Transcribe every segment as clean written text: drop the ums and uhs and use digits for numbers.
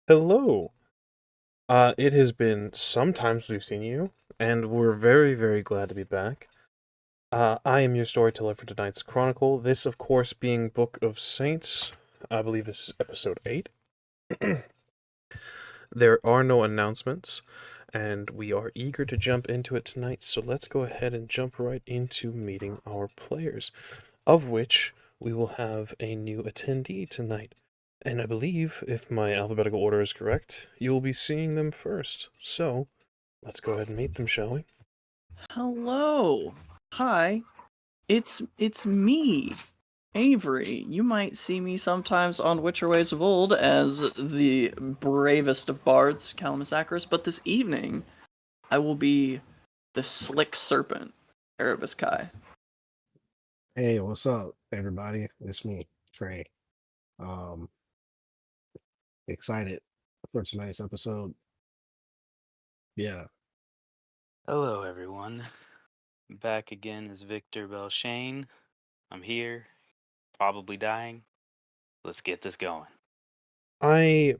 Hello. It has been some time since we've seen you, and we're very, very glad to be back. I am your storyteller for tonight's chronicle. This, of course, being Book of Saints. I believe this is episode 8. There are no announcements, and we are eager to jump into it tonight, so let's go ahead and jump right into meeting our players, of which we will have a new attendee tonight. And I believe, if my alphabetical order is correct, you will be seeing them first. So, let's go ahead and meet them, shall we? Hello. Hi. It's me, Avery. You might see me sometimes on Witcher Ways of Old as the bravest of bards, Calamus Acris, but this evening I will be the slick serpent, Erebus Kai. Hey, what's up, everybody? It's me, Trey. Um, Excited for tonight's episode. Yeah. Hello, everyone. Back again is Victor BELLSHANE. I'm here, probably dying. Let's get this going. I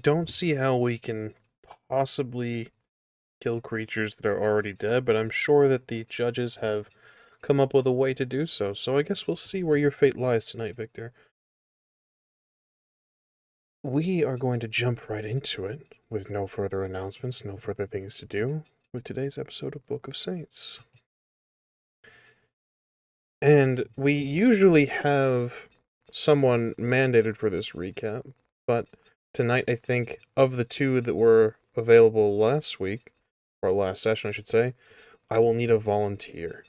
don't see how we can possibly kill creatures that are already dead, but I'm sure that the judges have come up with a way to do so. So I guess we'll see where your fate lies tonight, Victor. We are going to jump right into it with no further announcements, no further things to do with today's episode of Book of Saints. And we usually have someone mandated for this recap, but tonight I think of the two that were available last week, or last session I should say, I will need a volunteer.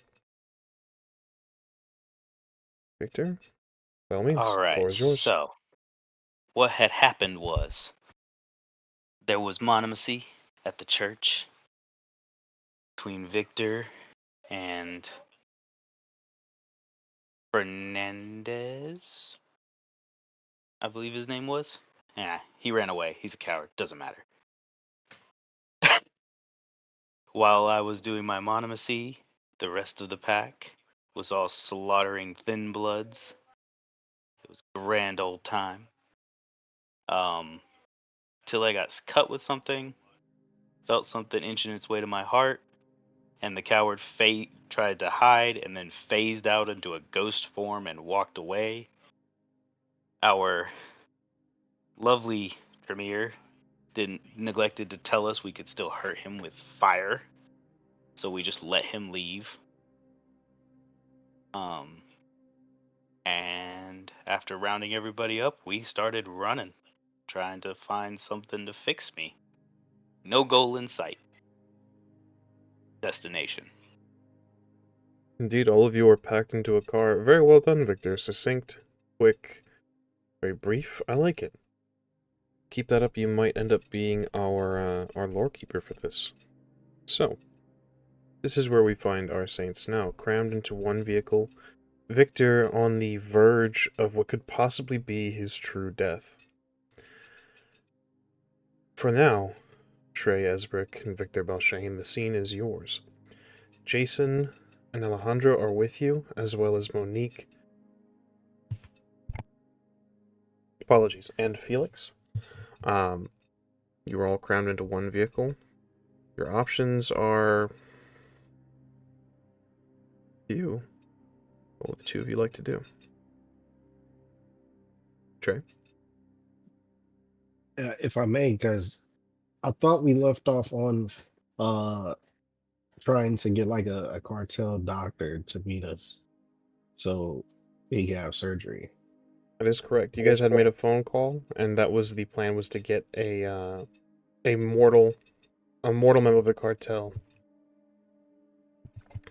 Victor, by all means, the floor Alright, is yours. so what had happened was there was monomacy at the church between Victor and Fernandez, I believe his name was. Yeah, he ran away. He's a coward. Doesn't matter. While I was doing my monomacy, the rest of the pack was all slaughtering thin bloods. It was a grand old time. Till I got cut with something, felt something inching its way to my heart, and the coward fate tried to hide and then phased out into a ghost form and walked away. Our lovely Premier didn't neglected to tell us we could still hurt him with fire, so we just let him leave. And after rounding everybody up, we started running, trying to find something to fix me. No goal in sight. Destination. Indeed, all of you are packed into a car. Very well done, Victor. Succinct, quick, very brief. I like it. Keep that up. You might end up being our lore keeper for this. So, this is where we find our saints now, crammed into one vehicle. Victor on the verge of what could possibly be his true death. For now, TREY, ESBRICK, and Victor BELLSHANE, the scene is yours. Jason and Alejandro are with you, as well as Monique. Apologies, and Felix. You are all crammed into one vehicle. Your options are you. What would the two of you like to do? TREY? If I may, because I thought we left off on uh trying to get like a cartel doctor to meet us so he can have surgery. That is correct. You guys had made a phone call, and that was the plan, was to get a mortal member of the cartel,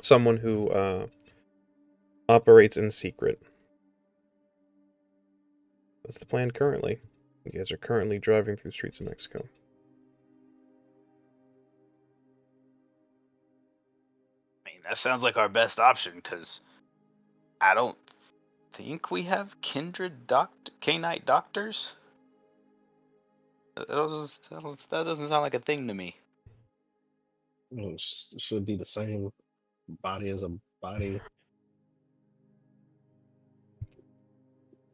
someone who operates in secret. That's the plan currently. You guys are currently driving through the streets of Mexico. I mean, that sounds like our best option, because I don't think we have kindred canine doctors. That doesn't sound like a thing to me. Should be the same body as a body.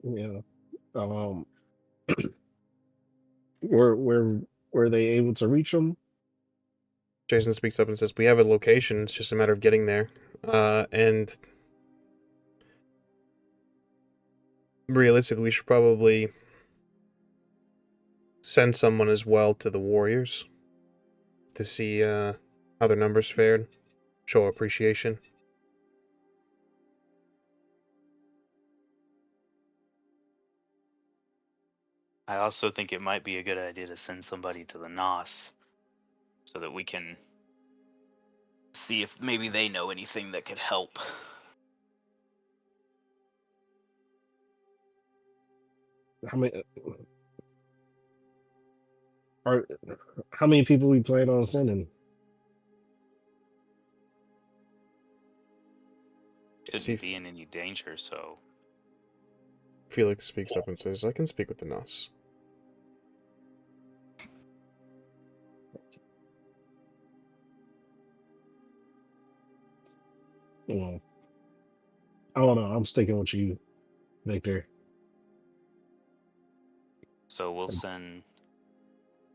Yeah. Um were they able to reach them? Jason speaks up and says, "We have a location. It's just a matter of getting there. And realistically, we should probably send someone as well to the Warriors to see how their numbers fared, show appreciation." I also think it might be a good idea to send somebody to the NOS so that we can see if maybe they know anything that could help. How many are how many people we plan on sending? Shouldn't See, be in any danger, so Felix speaks up and says, "I can speak with the NOS." Mm, I don't know. I'm sticking with you, Victor. we'll send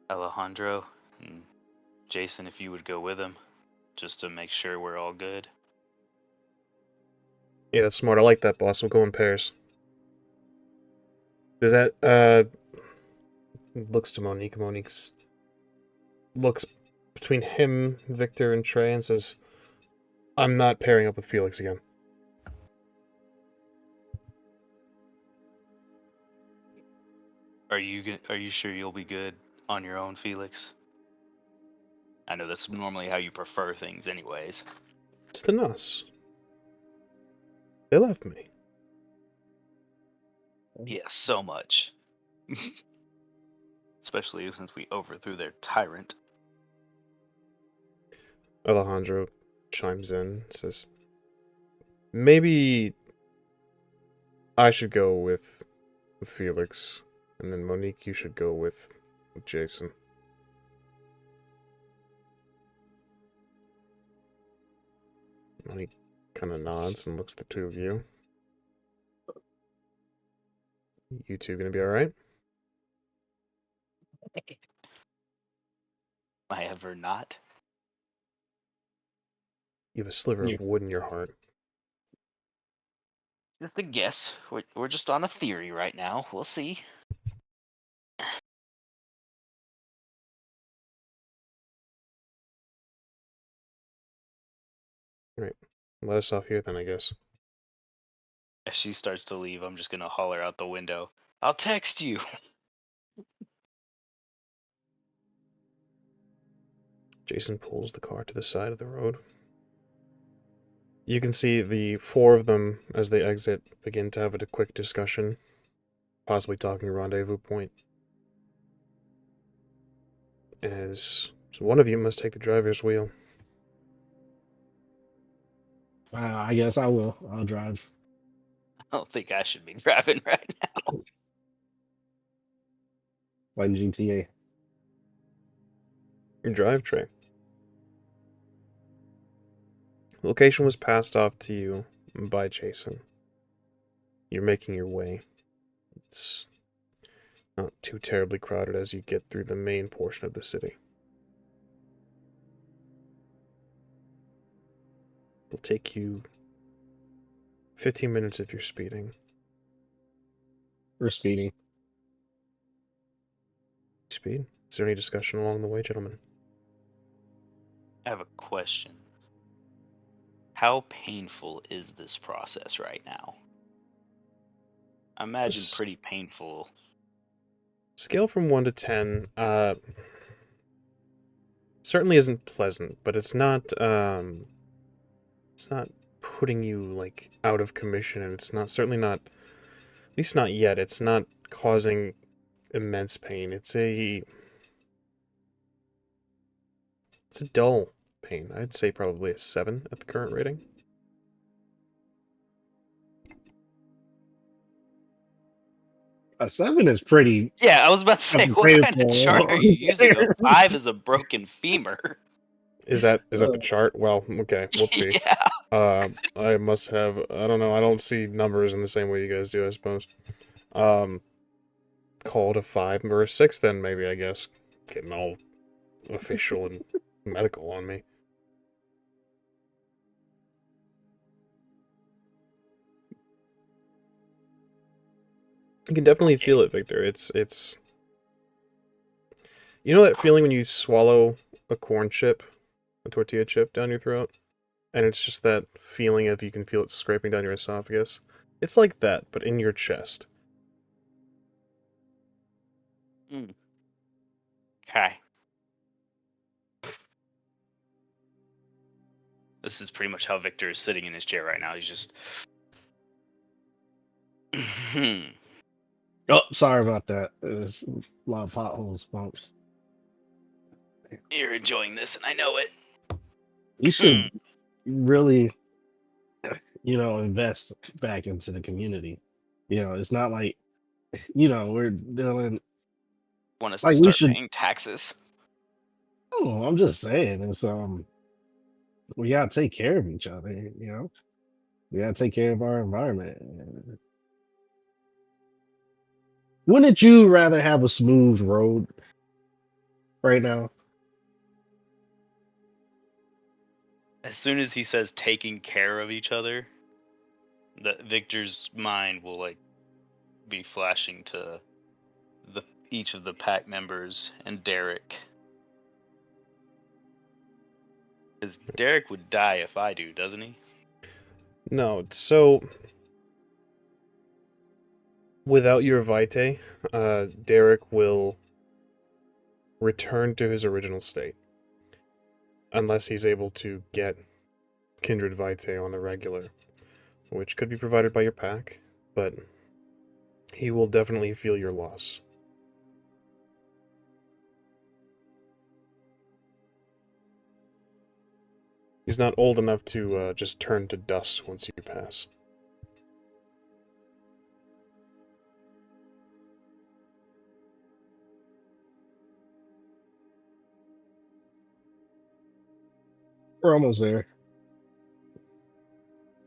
Alejandro and Jason if you would go with him, just to make sure we're all good. Yeah, that's smart. I like that, boss. We'll go in pairs. Does that, looks to Monique. Monique's looks between him, Victor, and Trey and says, "I'm not pairing up with Felix again." Are you sure you'll be good on your own, Felix? I know that's normally how you prefer things anyways. It's the NOS. They left me. Yes, so much. Especially since we overthrew their tyrant. Alejandro chimes in, says, "Maybe I should go with Felix, and then Monique, you should go with Jason." Monique kind of nods and looks at the two of you. "You two gonna be alright?" Am I ever not? You have a sliver Yeah. of wood in your heart. Just a guess. We're just on a theory right now. We'll see. Right. Let us off here then, I guess. As she starts to leave, I'm just gonna holler out the window, "I'll text you." Jason pulls the car to the side of the road. You can see the four of them, as they exit, begin to have a quick discussion, possibly talking a rendezvous point. As one of you must take the driver's wheel. I guess I will. I'll drive. I don't think I should be driving right now. Like GTA. Your drive tray. Location was passed off to you by Jason. You're making your way. It's not too terribly crowded as you get through the main portion of the city. It'll take you 15 minutes if you're speeding. We're speeding. Speed? Is there any discussion along the way, gentlemen? I have a question. How painful is this process right now? I imagine This- pretty painful. Scale from 1 to 10, certainly isn't pleasant, but it's not putting you, like, out of commission, and it's not, certainly not, at least not yet, it's not causing immense pain. It's a dull pain. I'd say probably a 7 at the current rating. A 7 is pretty Yeah, I was about to say, what kind of painful. chart are you using? A 5 is a broken femur. Is that the chart? Well, okay, whoopsie. Yeah. I must have, I don't know, I don't see numbers in the same way you guys do, I suppose. call it a 5 or a 6 then, maybe, I guess. Getting all official and medical on me. You can definitely feel it, Victor. It's... You know that feeling when you swallow a corn chip, a tortilla chip down your throat? And it's just that feeling of you can feel it scraping down your esophagus? It's like that, but in your chest. Okay. This is pretty much how Victor is sitting in his chair right now. He's just. Oh, sorry about that. There's a lot of potholes, bumps. You're enjoying this, and I know it. You should really, invest back into the community. It's not like, we're dealing. Want us Like to we start should. paying taxes? Oh, I'm just saying. It's we gotta take care of each other. We gotta take care of our environment. Wouldn't you rather have a smooth road right now? As soon as he says taking care of each other, that Victor's mind will like be flashing to each of the pack members and Derek. Because Derek would die if I do, doesn't he? No, so... Without your Vitae, Derek will return to his original state. Unless he's able to get Kindred Vitae on a regular. Which could be provided by your pack, but he will definitely feel your loss. He's not old enough to just turn to dust once you pass. We're almost there.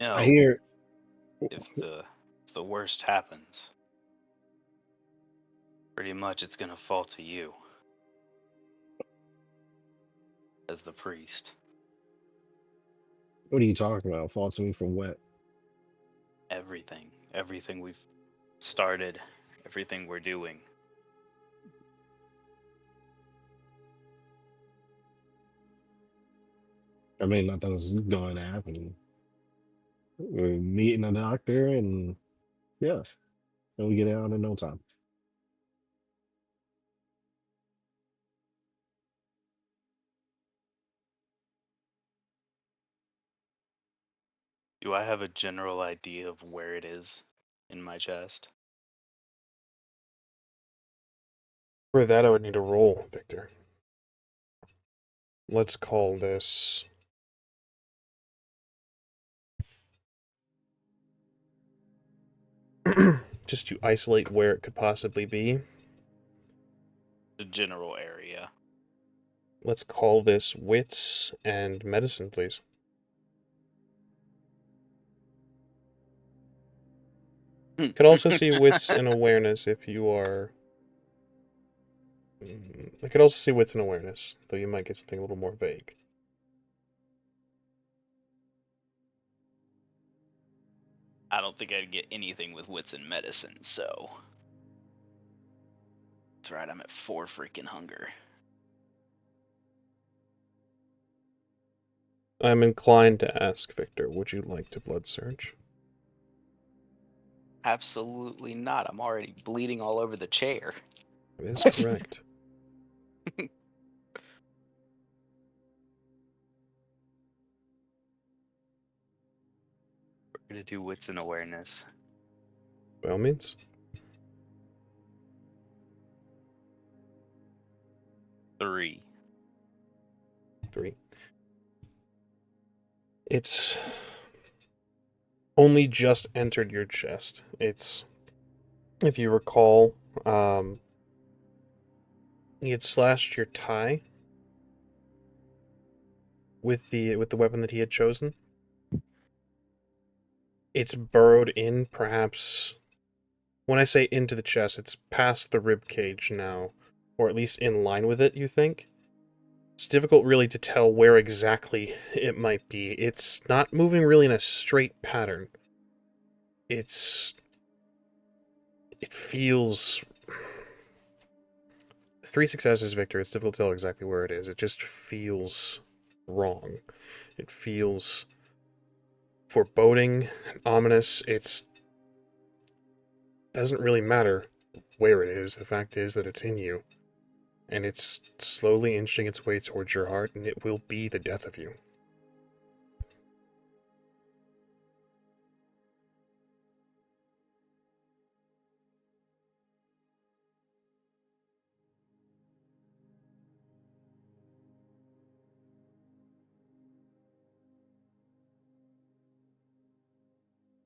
No. I hear. If the worst happens, pretty much it's gonna fall to you as the priest. What are you talking about? Fall to me from what? Everything we've started, everything we're doing. I mean, nothing's going to happen. We're meeting a doctor, and yeah, and we get it out in no time. Do I have a general idea of where it is in my chest? For that, I would need a roll, Victor. Let's call this... just to isolate where it could possibly be. The general area. Let's call this wits and medicine, please. Could also see wits and awareness if you are... I could also see wits and awareness, though you might get something a little more vague. I don't think I'd get anything with wits and medicine, so... That's right, I'm at 4 freaking hunger. I'm inclined to ask, Victor, would you like to blood surge? Absolutely not. I'm already bleeding all over the chair. That is correct. We're gonna do wits and awareness. By all means. 3. 3. It's only just entered your chest. It's, if you recall, he had slashed your tie with the weapon that he had chosen. It's burrowed in, perhaps When I say into the chest, it's past the rib cage now, or at least in line with it, you think? It's difficult really to tell where exactly it might be. It's not moving really in a straight pattern. It feels... 3 successes, Victor. It's difficult to tell exactly where it is. It just feels wrong. It feels foreboding, ominous. It doesn't really matter where it is. The fact is that it's in you. And it's slowly inching its way towards your heart, and it will be the death of you.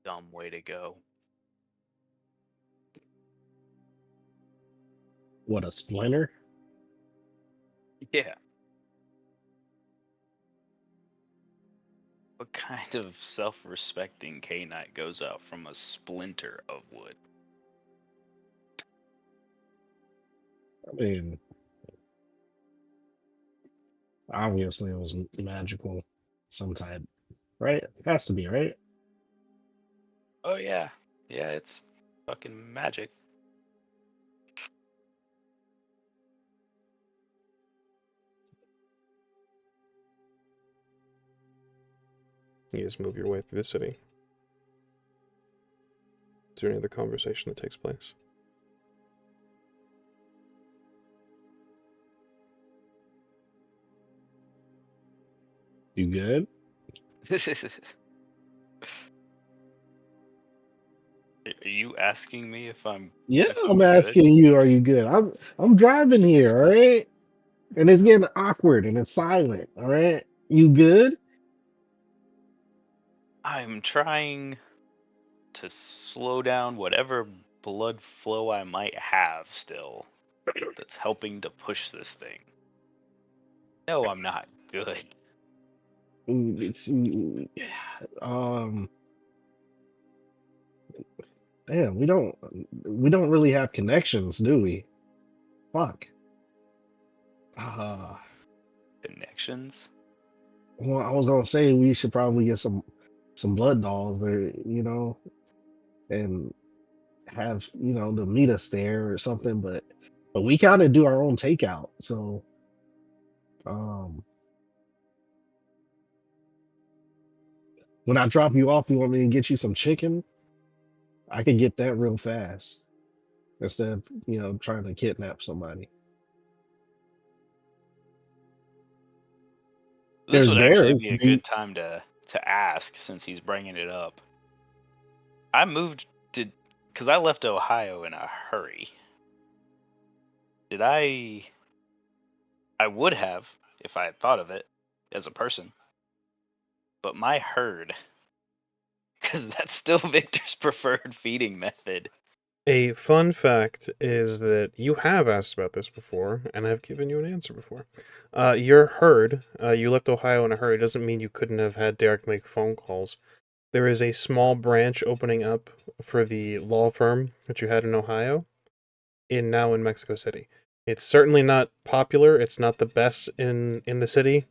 Dumb way to go. What, a splinter? Yeah. What kind of self-respecting K-Knight goes out from a splinter of wood? I mean, obviously it was magical, some type, right? It has to be, right? Oh yeah. Yeah, it's fucking magic. You just move your way through the city. Is there any other conversation that takes place? You good? Are you asking me if I'm Yeah, if I'm good? asking you, are you good? I'm driving here, all right? And it's getting awkward and it's silent, all right? You good? I'm trying to slow down whatever blood flow I might have still that's helping to push this thing. No, I'm not good. Um, damn, we don't really have connections, do we? Fuck. Uh, Connections? well, I was gonna say we should probably get some blood dolls, or and have to meet us there or something. But we kind of do our own takeout, so um, when I drop you off, you want me to get you some chicken? I can get that real fast instead of trying to kidnap somebody. This There's would actually Derek. be a good time to ask since he's bringing it up. I moved to because I left Ohio in a hurry. Did I would have if I had thought of it as a person. But my herd, because that's still Victor's preferred feeding method. A fun fact is that you have asked about this before, and I've given you an answer before. Your herd, you left Ohio in a hurry, doesn't mean you couldn't have had Derek make phone calls. There is a small branch opening up for the law firm that you had in Ohio, now in Mexico City. It's certainly not popular. It's not the best in the city,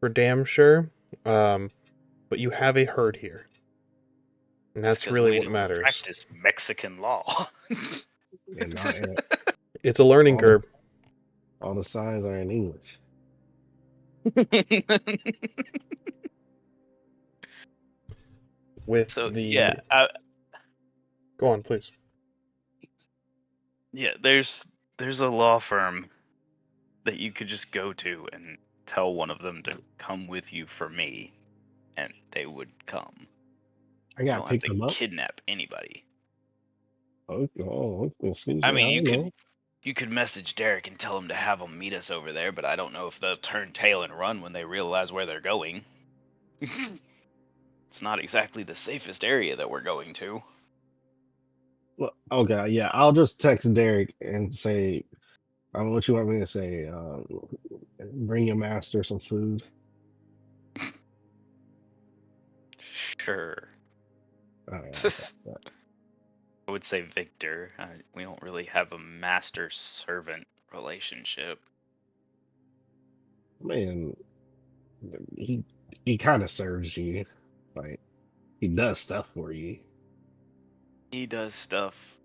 for damn sure. But you have a herd here, and It's that's 'cause really we what don't matters. practice Mexican law. and It's a learning all curve. all the signs are in English. With So the yeah, Go on, please. yeah. There's a law firm that you could just go to and tell one of them to come with you for me, and they would come. I You gotta don't have pick to them up. kidnap anybody. Oh, excuse I me. I mean, don't know. you could message Derek and tell him to have him meet us over there, but I don't know if they'll turn tail and run when they realize where they're going. It's not exactly the safest area that we're going to. Well, okay, yeah, I'll just text Derek and say, what you want me to say? Bring your master some food. Sure. All right, I'll text that. I would say Victor. We don't really have a master-servant relationship. Man, he he kind of serves you. Like he does stuff for you. He does stuff,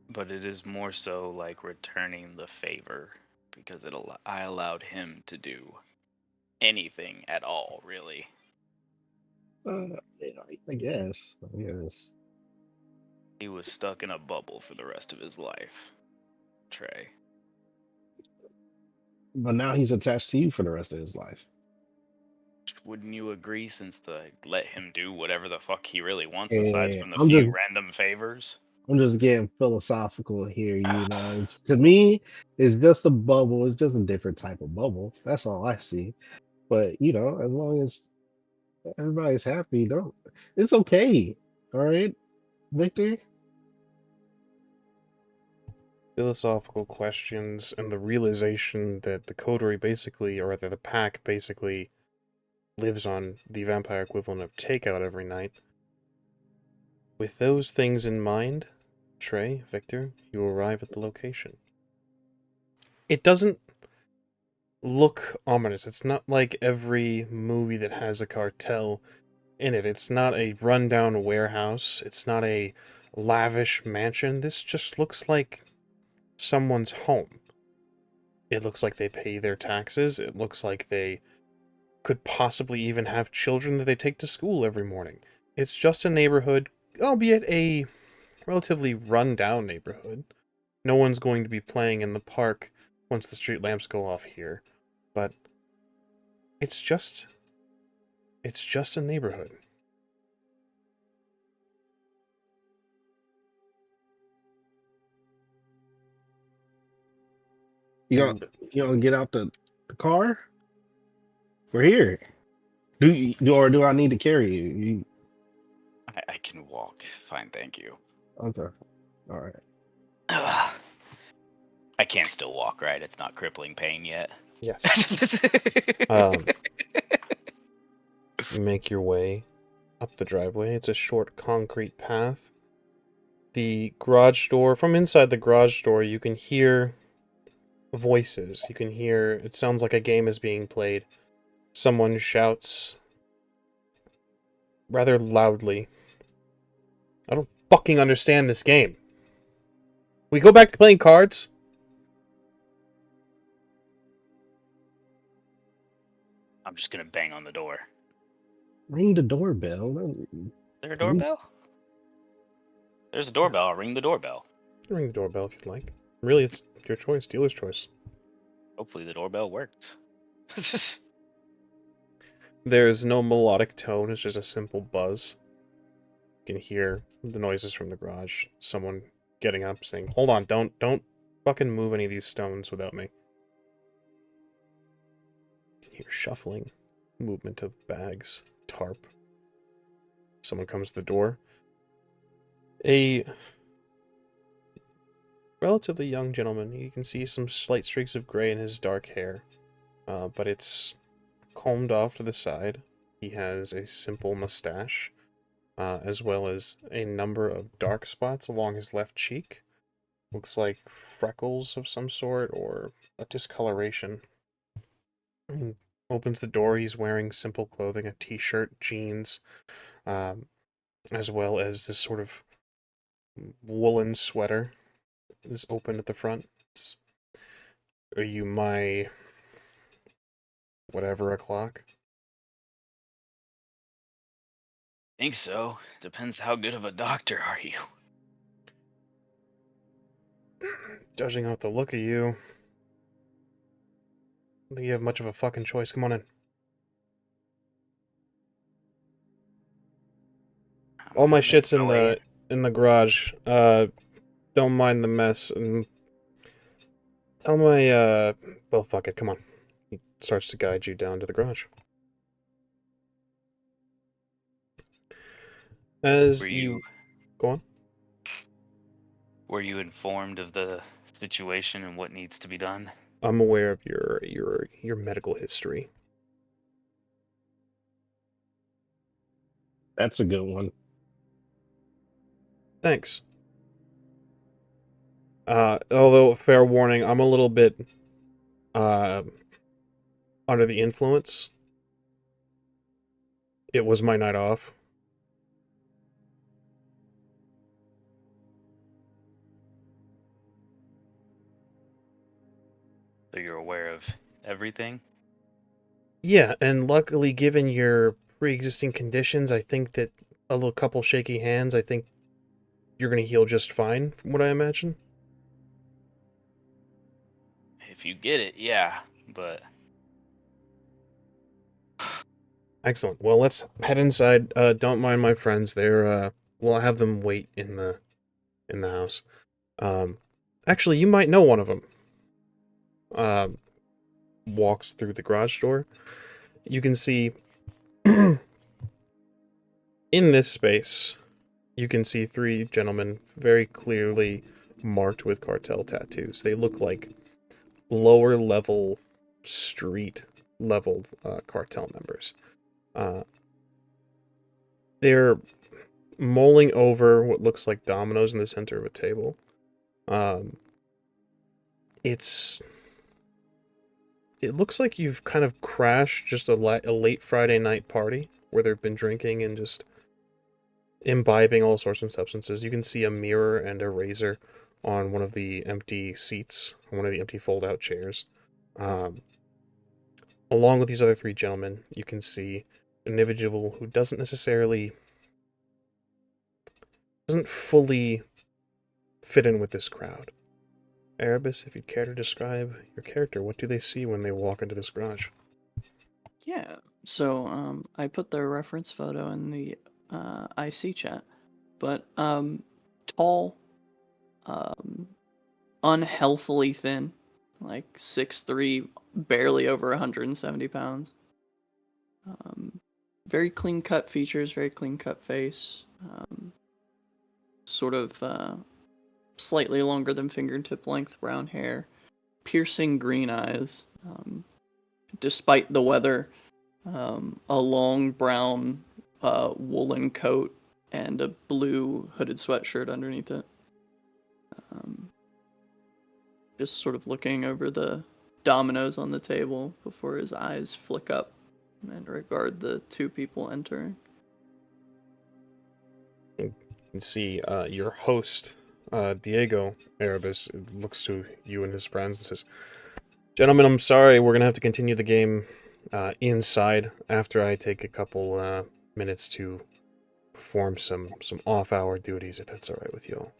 but it is more so like returning the favor because I allowed him to do anything at all, really. Yeah, I guess. I guess. He was stuck in a bubble for the rest of his life, Trey. But now he's attached to you for the rest of his life. Wouldn't you agree, since let him do whatever the fuck he really wants aside And from the I'm few just random favors? I'm just getting philosophical here, you know. It's to me, it's just a bubble. It's just a different type of bubble. That's all I see. But you know, as long as everybody's happy, don't. It's okay. All right, Victor. Philosophical questions and the realization that the coterie basically, or rather the pack basically, lives on the vampire equivalent of takeout every night. With those things in mind, Trey, Victor, you arrive at the location. It doesn't look ominous. It's not like every movie that has a cartel in it. It's not a rundown warehouse. It's not a lavish mansion. This just looks like someone's home. It looks like they pay their taxes. It looks like they could possibly even have children that they take to school every morning. It's just a neighborhood, albeit a relatively run-down neighborhood. No one's going to be playing in the park once the street lamps go off here, but it's just a neighborhood. You gonna get out the car? We're here. Do I need to carry you? I can walk. Fine, thank you. Okay. All right. I can still walk, right? It's not crippling pain yet. Yes. You make your way up the driveway. It's a short concrete path. The garage door, from inside the garage door, you can hear voices. You can hear, it sounds like a game is being played. Someone shouts rather loudly. I don't fucking understand this game. We go back to playing cards? I'm just gonna bang on the door. Ring the doorbell. Is there a doorbell? There's a doorbell. I'll ring the doorbell. Ring the doorbell if you'd like. Really, it's your choice, dealer's choice. Hopefully the doorbell works. There's no melodic tone, it's just a simple buzz. You can hear the noises from the garage. Someone getting up saying, "Hold on, don't fucking move any of these stones without me." You can hear shuffling, movement of bags, tarp. Someone comes to the door. A relatively young gentleman. You can see some slight streaks of gray in his dark hair, but it's combed off to the side. He has a simple mustache, as well as a number of dark spots along his left cheek. Looks like freckles of some sort or a discoloration. He opens the door. He's wearing simple clothing, a t-shirt, jeans, as well as this sort of woolen sweater is open at the front. Are you my whatever o'clock? Think so. Depends how good of a doctor are you. Judging out the look of you, I don't think you have much of a fucking choice. Come on in. All my shit's in the garage. Don't mind the mess. And tell my well, fuck it. Come on. He starts to guide you down to the garage. As you go on. Were you informed of the situation and what needs to be done? I'm aware of your medical history. That's a good one. Thanks. Although, fair warning, I'm a little bit under the influence. It was my night off. So you're aware of everything? Yeah, and luckily, given your pre-existing conditions, I think that a little couple shaky hands, I think you're going to heal just fine, from what I imagine. If you get it, yeah. But Excellent. Well, let's head inside. Don't mind my friends. We'll have them wait in the house. Actually, you might know one of them. Walks through the garage door. You can see in this space, you can see three gentlemen very clearly marked with cartel tattoos. They look like lower level street level cartel members. They're mulling over what looks like dominoes in the center of a table. It looks like you've kind of crashed just a late Friday night party where they've been drinking and just imbibing all sorts of substances. You can see a mirror and a razor on one of the empty seats, on one of the empty fold-out chairs. Along with these other three gentlemen, you can see an individual who doesn't fully fit in with this crowd. Erebus, if you'd care to describe your character, what do they see when they walk into this garage? Yeah. So I put their reference photo in the IC chat, but tall, unhealthily thin, like 6'3", barely over 170 pounds. Very clean cut features, very clean cut face. Sort of slightly longer than fingertip length brown hair, piercing green eyes. Despite the weather, a long brown woolen coat and a blue hooded sweatshirt underneath it. Just sort of looking over the dominoes on the table before his eyes flick up and regard the two people entering. You can see your host, Diego Erebus, looks to you and his friends and says, "Gentlemen, I'm sorry, we're going to have to continue the game inside after I take a couple minutes to perform some off-hour duties, if that's all right with you all."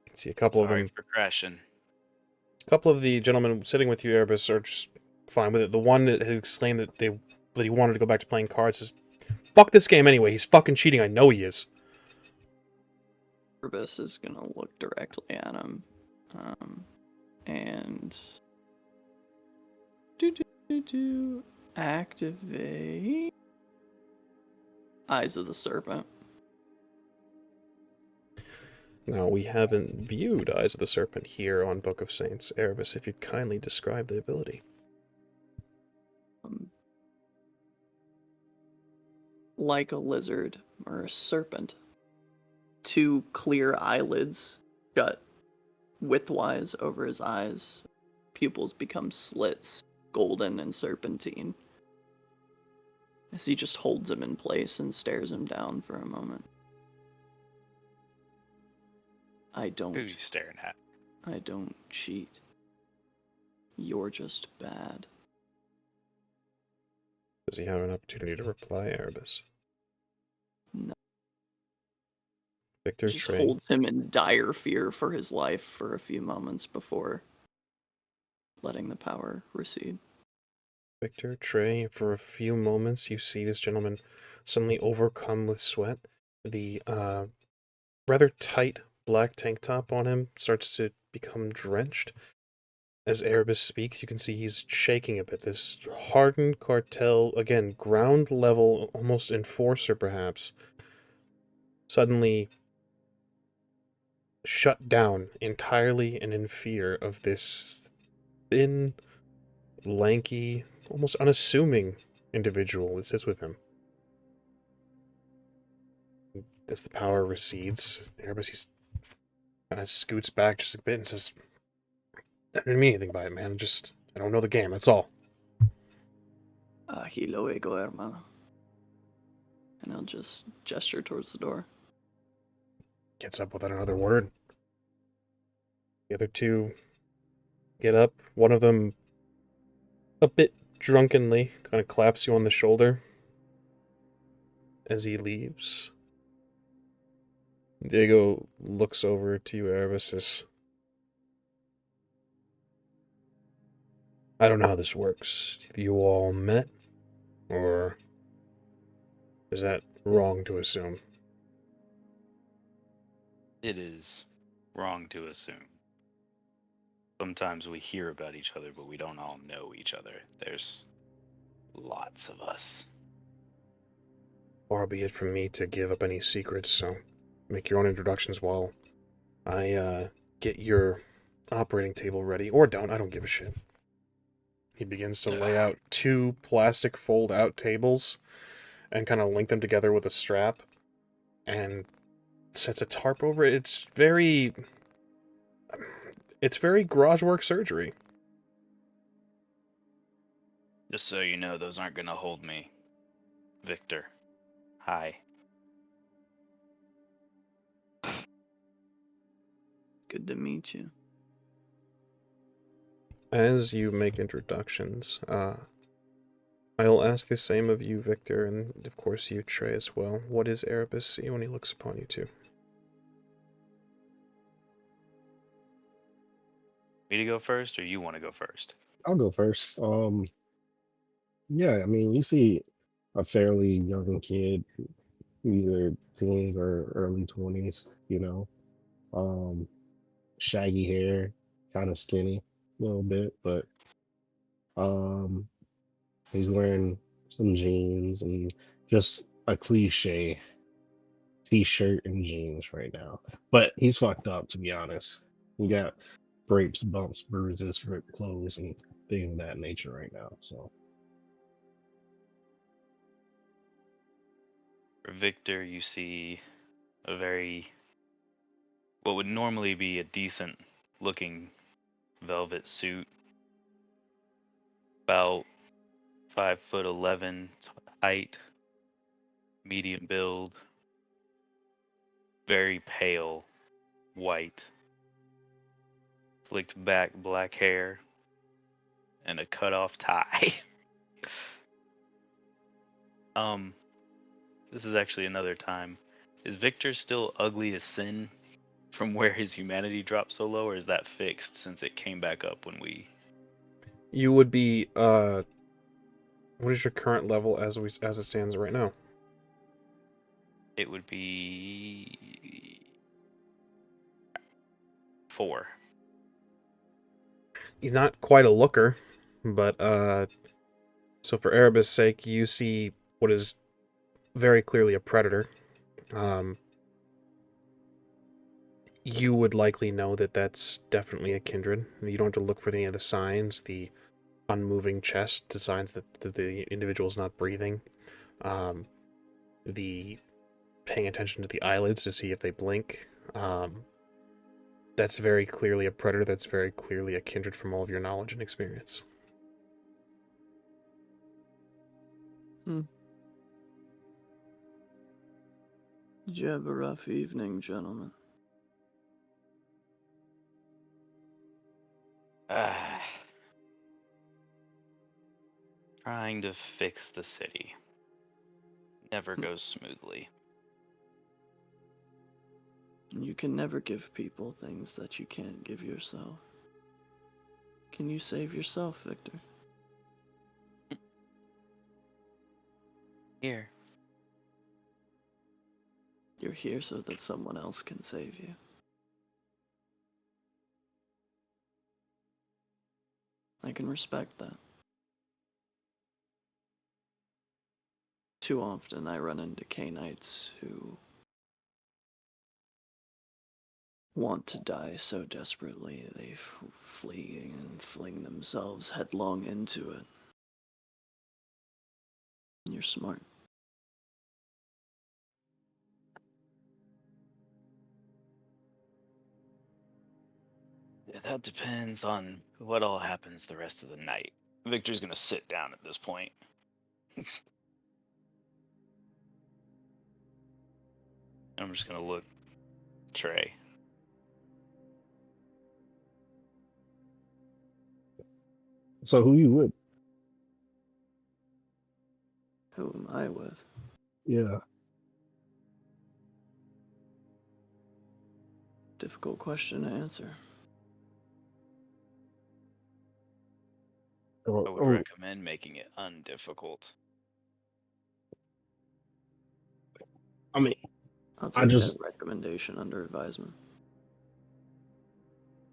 You can see a couple of sorry them. for crashing. A couple of the gentlemen sitting with you, Erebus, are just fine with it. The one that had exclaimed that he wanted to go back to playing cards says, "Fuck this game anyway. He's fucking cheating. I know he is." Erebus is gonna look directly at him, and activate Eyes of the Serpent. Now, we haven't viewed Eyes of the Serpent here on Book of Saints. Erebus, if you'd kindly describe the ability. Like a lizard or a serpent, two clear eyelids shut widthwise over his eyes. Pupils become slits, golden and serpentine, as he just holds him in place and stares him down for a moment. Who are you staring at? I don't cheat. You're just bad. Does he have an opportunity to reply, Erebus? No. Victor Just TREY. holds him in dire fear for his life for a few moments before letting the power recede. Victor TREY, for a few moments, you see this gentleman suddenly overcome with sweat. The rather tight black tank top on him starts to become drenched. As Erebus speaks, you can see he's shaking a bit. This hardened cartel, again, ground level, almost enforcer perhaps, suddenly shut down entirely and in fear of this thin, lanky, almost unassuming individual that sits with him. As the power recedes, Erebus, he's Kind of scoots back just a bit and says, I didn't mean anything by it, man. I don't know the game, that's all. Aquí luego, hermano. And I'll just gesture towards the door. Gets up without another word. The other two get up. One of them, a bit drunkenly, kind of claps you on the shoulder as he leaves. Diego looks over to you, Erebus, says, I don't know how this works. Have you all met? Or is that wrong to assume? It is wrong to assume. Sometimes we hear about each other, but we don't all know each other. There's lots of us. Far be it from me to give up any secrets, so make your own introductions while I get your operating table ready. Or don't, I don't give a shit. He begins to lay out 2 plastic fold-out tables and kind of link them together with a strap and sets a tarp over it. It's very garage work surgery. Just so you know, those aren't gonna hold me. Victor. Hi. Good to meet you. As you make introductions, I'll ask the same of you, Victor, and of course you, Trey, as well. What does Erebus see when he looks upon you two? Me to go first, or you want to go first? I'll go first. Yeah, I mean, you see a fairly young kid, either teens or early 20s, shaggy hair, kind of skinny a little bit, but um, he's wearing some jeans and just a cliche t-shirt and jeans right now. But he's fucked up, to be honest. He got scrapes, bumps, bruises, ripped clothes, and things of that nature right now. So For Victor, you see what would normally be a decent looking velvet suit, about 5'11" height, medium build, very pale white, flicked back black hair, and a cut off tie. This is actually another time. Is Victor still ugly as sin from where his humanity dropped so low, or is that fixed since it came back up when we... You would be, what is your current level as it stands right now? It would be 4. He's not quite a looker, but, so for Erebus' sake, you see what is very clearly a predator. You would likely know that that's definitely a kindred. You don't have to look for any of the signs, the unmoving chest, the signs that the individual is not breathing, the paying attention to the eyelids to see if they blink. That's very clearly a predator. That's very clearly a kindred from all of your knowledge and experience. Did you have a rough evening, gentlemen? Trying to fix the city never goes smoothly. You can never give people things that you can't give yourself. Can you save yourself, Victor? Here. You're here so that someone else can save you. I can respect that. Too often I run into Cainites who want to die so desperately they flee and fling themselves headlong into it. You're smart. That depends on what all happens the rest of the night. Victor's gonna sit down at this point. I'm just gonna look Trey. So who you with? Who am I with? Yeah. Difficult question to answer. I would Oh, recommend making it undifficult. I mean, I'll I take that just, recommendation under advisement.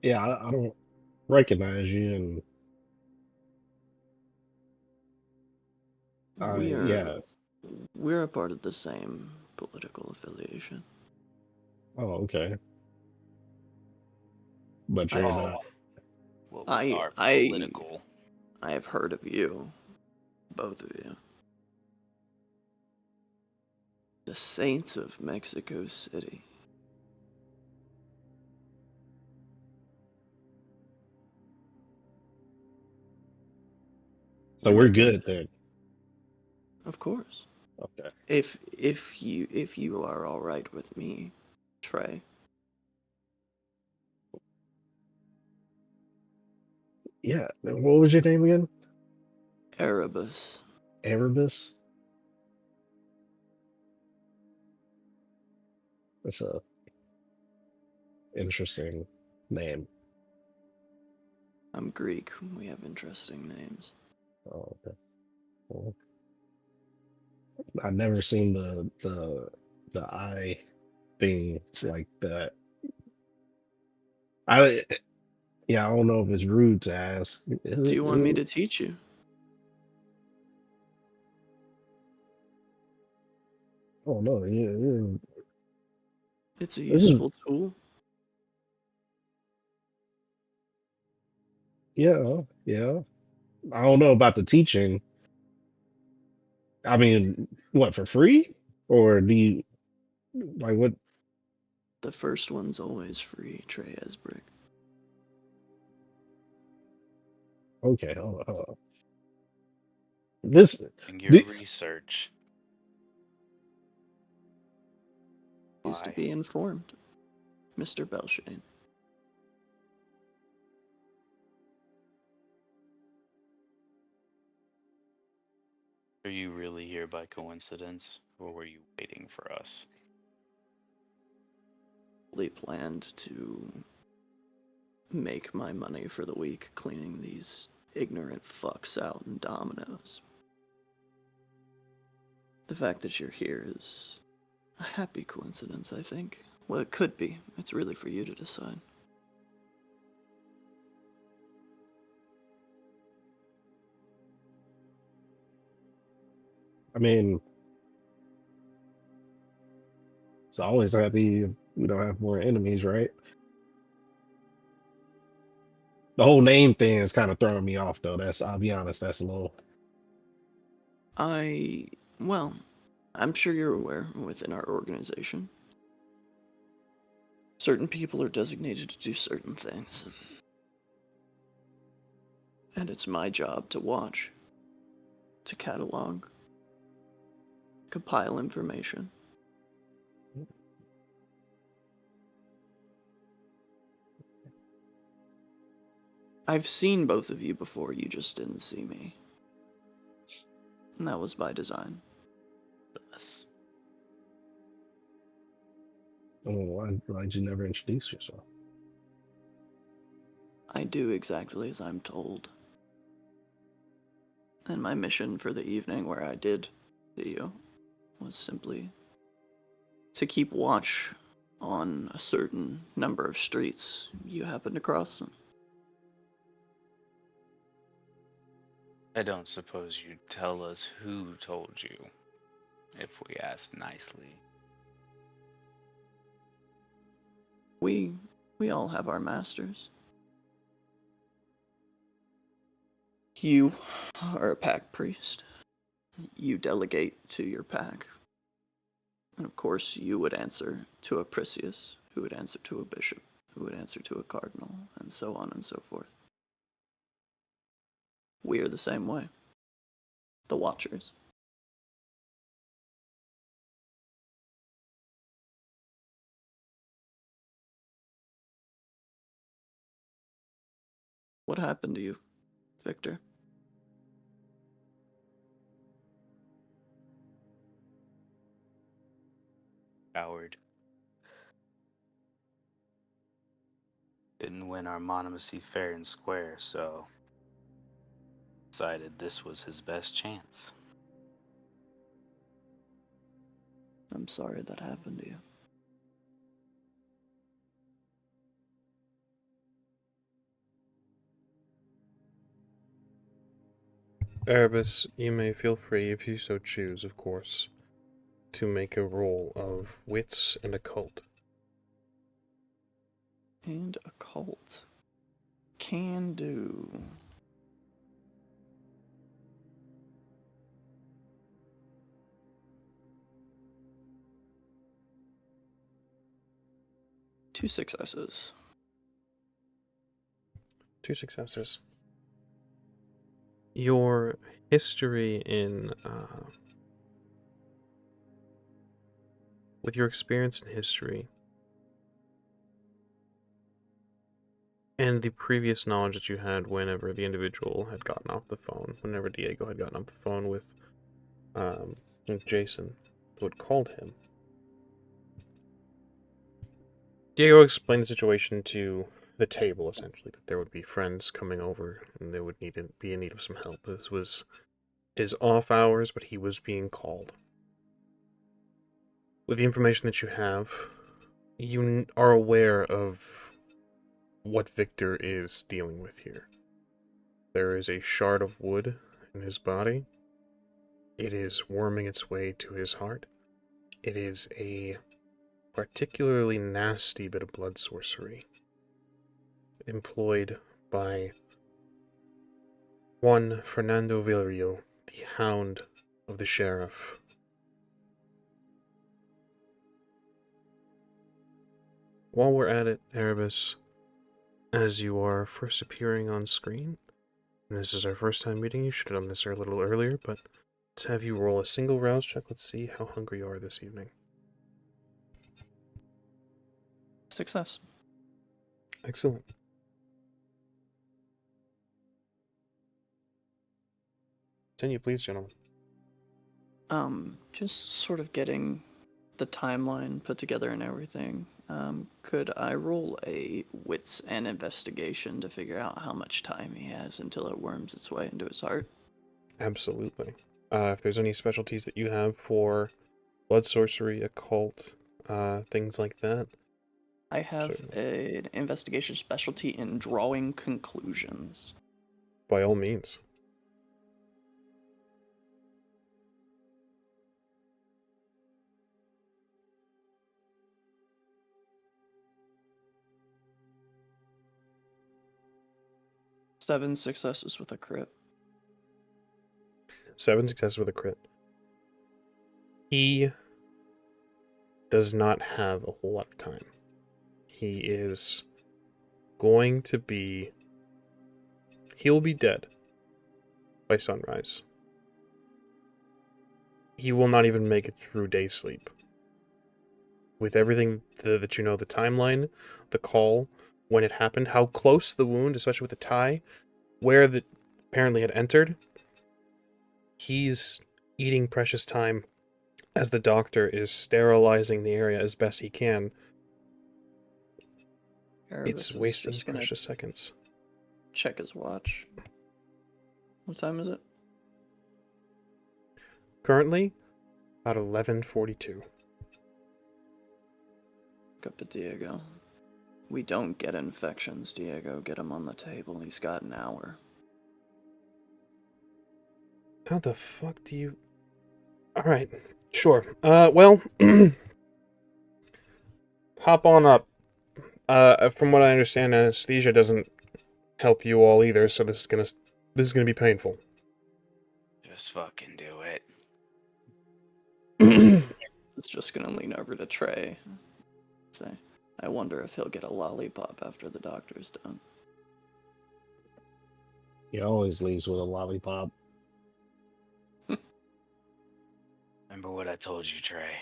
yeah, I don't recognize you, and yeah. We're a part of the same political affiliation. Oh, okay. But I you're Oh. not. Well, we are political. I have heard of you, both of you. The Saints of Mexico City. So You're we're my good then. Of course. Okay. If you are all right with me, Trey. Yeah. What was your name again? Erebus. Erebus. That's a interesting name. I'm Greek. We have interesting names. Oh, okay. Well, I've never seen the eye thing like that. I Yeah, I don't know if it's rude to ask. Do you want me to teach you? Oh no, yeah, It's a this is useful tool. yeah. I don't know about the teaching. I mean, what, for free? Or do you like what? The first one's always free, Trey ESBRICK. Okay, hold on. This And your do, research. Is to Why? be informed, Mr. BELLSHANE. Are you really here by coincidence, or were you waiting for us? Fully planned to make my money for the week cleaning these ignorant fucks out in Domino's. The fact that you're here is a happy coincidence, I think. Well, it could be. It's really for you to decide. I mean, it's always happy if we don't have more enemies, right? The whole name thing is kind of throwing me off, though. I'll be honest, that's a little. Well, I'm sure you're aware within our organization, certain people are designated to do certain things. And it's my job to watch, to catalog, compile information. I've seen both of you before, you just didn't see me. And that was by design. Us. Oh, why'd you never introduce yourself? I do exactly as I'm told. And my mission for the evening where I did see you was simply to keep watch on a certain number of streets. You happen to cross them. I don't suppose you'd tell us who told you, if we asked nicely. We all have our masters. You are a pack priest. You delegate to your pack. And of course, you would answer to a Prisius, who would answer to a bishop, who would answer to a cardinal, and so on and so forth. We are the same way. The Watchers. What happened to you, Victor? Coward. Didn't win our monomacy fair and square, so decided this was his best chance. I'm sorry that happened to you. Erebus, you may feel free, if you so choose, of course, to make a roll of wits and occult. And occult. Can do. Two successes. 2 successes. Your history in, with your experience in history, and the previous knowledge that you had whenever the individual had gotten off the phone, whenever Diego had gotten off the phone with Jason, who had called him. Diego explained the situation to the table, essentially, that there would be friends coming over, and they would be in need of some help. This was his off hours, but he was being called. With the information that you have, you are aware of what Victor is dealing with here. There is a shard of wood in his body. It is worming its way to his heart. It is a particularly nasty bit of blood sorcery employed by one Fernando Villarreal, the Hound of the Sheriff. While we're at it, Erebus, as you are first appearing on screen, and this is our first time meeting, you should have done this a little earlier, but let's have you roll a single rouse check. Let's see how hungry you are this evening. Success. Excellent. Continue, please, gentlemen. Just sort of getting the timeline put together and everything. Could I roll a wits and investigation to figure out how much time he has until it worms its way into his heart? Absolutely. If there's any specialties that you have for blood sorcery, occult, things like that. I have Certainly. an investigation specialty in drawing conclusions. By all means. Seven successes with a crit. 7 successes with a crit. He does not have a whole lot of time. He is going to be... He'll be dead by sunrise. He will not even make it through day sleep. With everything that you know, the timeline, the call, when it happened, how close the wound, especially with the tie, where the apparently had entered, he's eating precious time as the doctor is sterilizing the area as best he can. Erebus It's is wasting just gonna precious seconds. check his watch. What time is it? Currently, about 11:42. Look up at Diego. We don't get infections, Diego. Get him on the table. He's got an hour. How the fuck do you... Alright, sure. Well... hop on up. From what I understand, anesthesia doesn't help you all either, so this is gonna be painful. Just fucking do it. It's just gonna lean over to TREY. Say, I wonder if he'll get a lollipop after the doctor's done. He always leaves with a lollipop. Remember what I told you, Trey.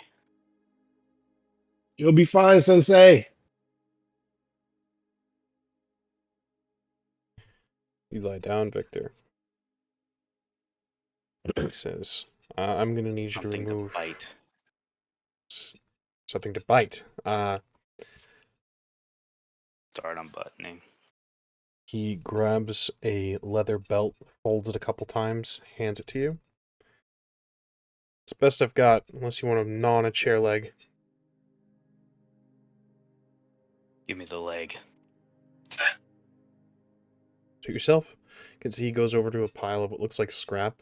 You'll be fine, Sensei. You lie down, Victor. He says, I'm gonna need you to Something to remove bite. something to bite. Start unbuttoning. He grabs a leather belt, folds it a couple times, hands it to you. It's the best I've got, unless you want to gnaw on a chair leg. Give me the leg. To yourself, you can see he goes over to a pile of what looks like scrap.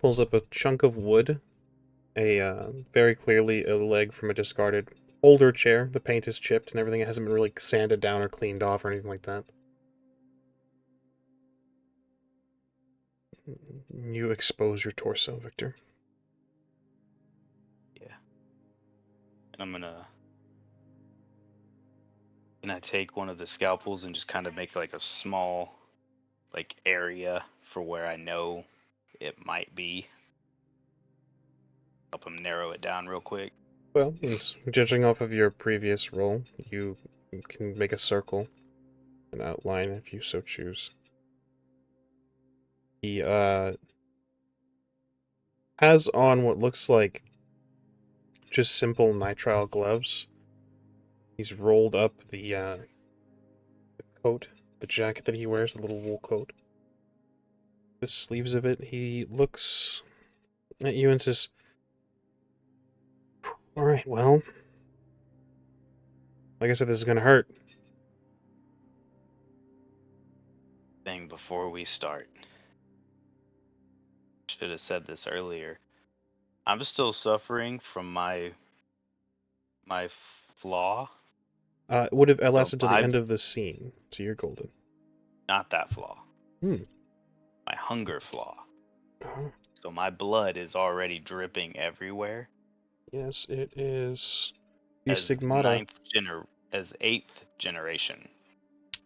Pulls up a chunk of wood, very clearly a leg from a discarded older chair. The paint is chipped and everything. It hasn't been really sanded down or cleaned off or anything like that. You expose your torso, Victor. Yeah. And I'm gonna... Can I take one of the scalpels and just kind of make like a small, like, area for where I know it might be? Help him narrow it down real quick. Well, judging off of your previous roll, you can make a circle, an outline if you so choose. He has on what looks like just simple nitrile gloves. He's rolled up the coat, the jacket that he wears, the little wool coat. The sleeves of it, he looks at you and says, "Alright, well, like I said, this is gonna hurt." Thing before we start. Should have said this earlier. I'm still suffering from my flaw. It would have lasted till the my- end of the scene, so you're golden. Not that flaw. Hmm. My hunger flaw. Oh, So my blood is already dripping everywhere. yes, it is the As stigmata. as 8th generation.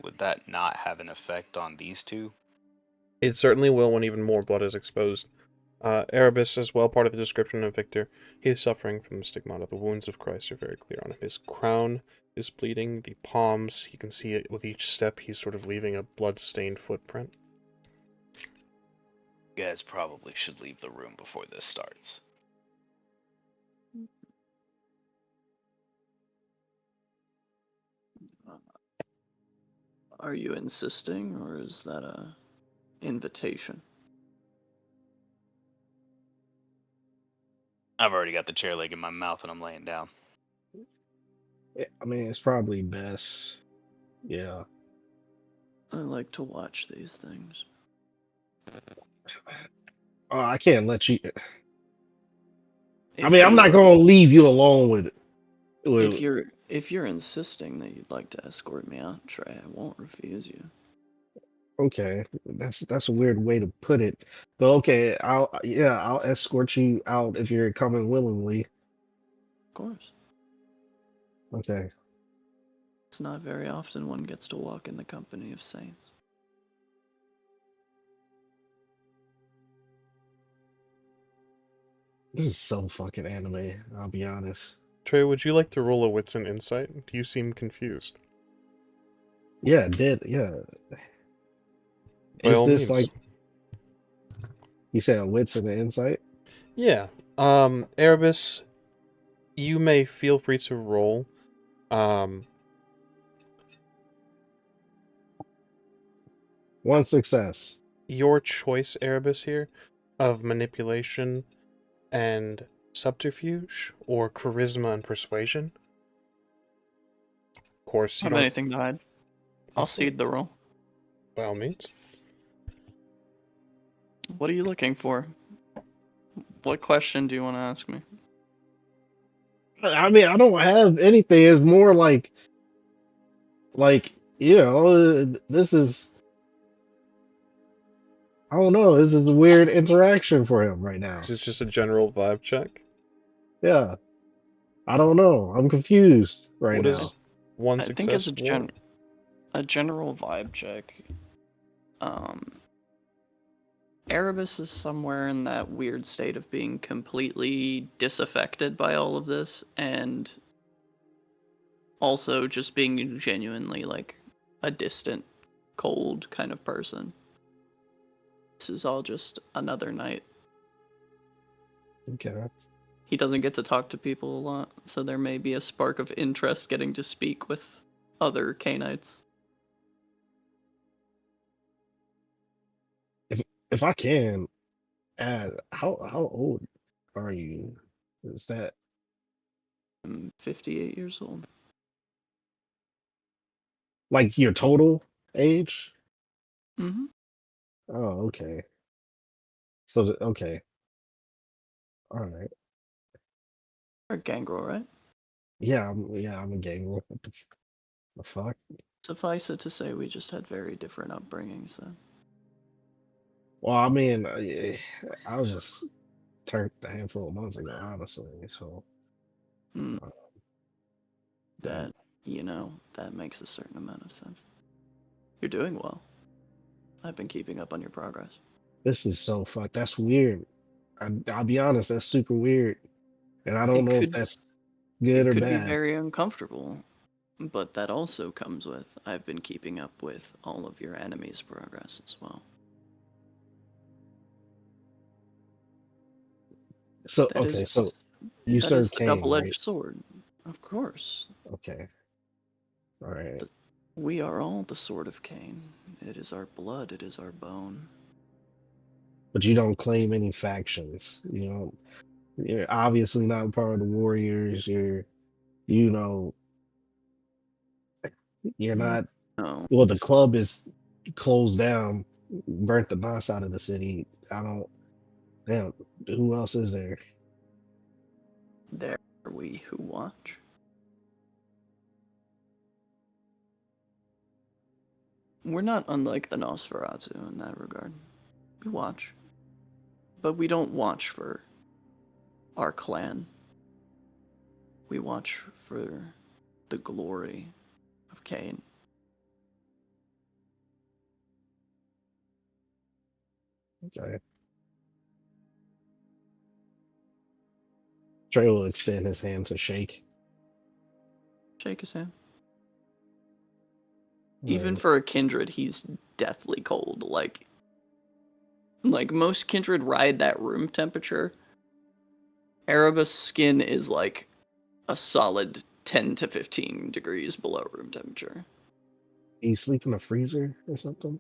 Would that not have an effect on these two? It certainly will when even more blood is exposed. Erebus, as well, part of the description of Victor, he is suffering from the stigmata. The wounds of Christ are very clear on him. His crown is bleeding. The palms, you can see it with each step. He's sort of leaving a blood-stained footprint. You guys probably should leave the room before this starts. Are you insisting, or is that a invitation? I've already got the chair leg in my mouth and I'm laying down. I mean, it's probably best. Yeah. I like to watch these things. Oh, I can't let you. I If mean, I'm not you're- gonna leave you alone with it. If you're insisting that you'd like to escort me out, Trey, I won't refuse you. Okay, that's a weird way to put it, but okay, I'll escort you out if you're coming willingly. Of course. Okay. It's not very often one gets to walk in the company of saints. This is so fucking anime, I'll be honest. Trey, would you like to roll a wits and insight? Do you seem confused? Yeah, yeah. By Is all this means. like you said, a wits and an insight? Yeah. Erebus, you may feel free to roll. One success. Your choice, Erebus, here, of manipulation and subterfuge, or charisma and persuasion. Of course, I you don't have don't... anything to hide. I'll cede the roll. By all means. What are you looking for? What question do you want to ask me? I mean, I don't have anything. It's more like this is. I don't know. This is a weird interaction for him right now. This is just a general vibe check. Yeah. I don't know. I'm confused right What now. is one I think as success? a general vibe check, Erebus is somewhere in that weird state of being completely disaffected by all of this, and also just being genuinely like a distant, cold kind of person. This is all just another night. Okay. He doesn't get to talk to people a lot, so there may be a spark of interest getting to speak with other Canaanites. If I can add, how old are you? Is that I'm 58 years old. like your total age? Mm-hmm. Oh, okay. So okay, all right. Or gangrel, right? I'm a gangrel. What the fuck? Suffice it to say, we just had very different upbringings then. Well, I mean, I was just turned a handful of months ago, honestly. So Mm, uh, that, that makes a certain amount of sense. You're doing well. I've been keeping up on your progress. this is so fucked. That's weird. I'll be honest, that's super weird, and I don't It know if could that's good it or could be bad. very uncomfortable, but that also comes with I've been keeping up with all of your enemies' progress as well. So That okay, is so you that is serve the Cain, right? double-edged sword. Of course. Okay, all right. We are all the sword of Cain. It is our blood, it is our bone. But you don't claim any factions. You know, you're obviously not part of the Warriors. You know, you're not. No. Well, the club is closed down, burnt the nos out of the city. I don't. Damn, who else is there? There are we who watch. We're not unlike the Nosferatu in that regard. We watch. But we don't watch for our clan. We watch for the glory of Cain. Okay. Trey will extend his hand to shake. Shake his hand. All Even right. for a kindred, he's deathly cold. Like most kindred ride that room temperature. Erebus' skin is like a solid 10 to 15 degrees below room temperature. You sleep in a freezer or something?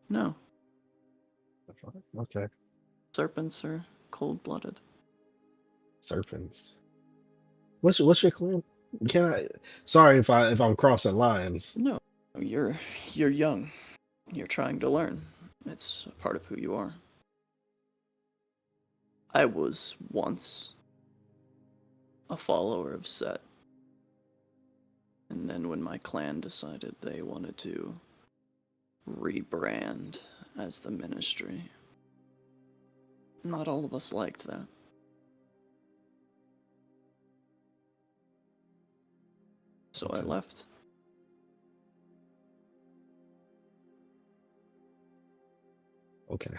No, Okay. serpents are cold-blooded. Serpents. What's your clan? Can I? Sorry if I'm crossing lines. No, you're young. You're trying to learn. It's a part of who you are. I was once a follower of Set. And then when my clan decided they wanted to rebrand as the Ministry, not all of us liked that. So I Okay. left. Okay.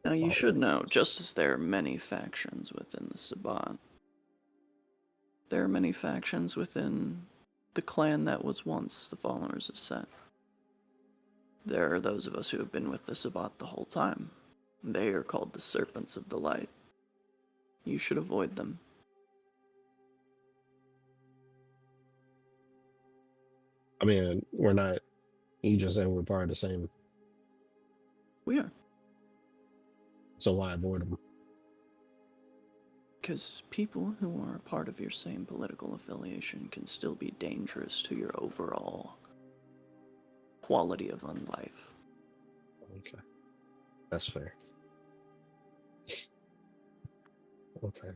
Now you Follow should it. know, just as there are many factions within the Sabbat, there are many factions within the clan that was once the followers of Set. There are those of us who have been with the Sabbat the whole time. They are called the Serpents of the Light. You should avoid them. I mean, we're not. You just said we're part of the same. We are. So why avoid them? Because people who are part of your same political affiliation can still be dangerous to your overall quality of life. Okay. That's fair. Okay.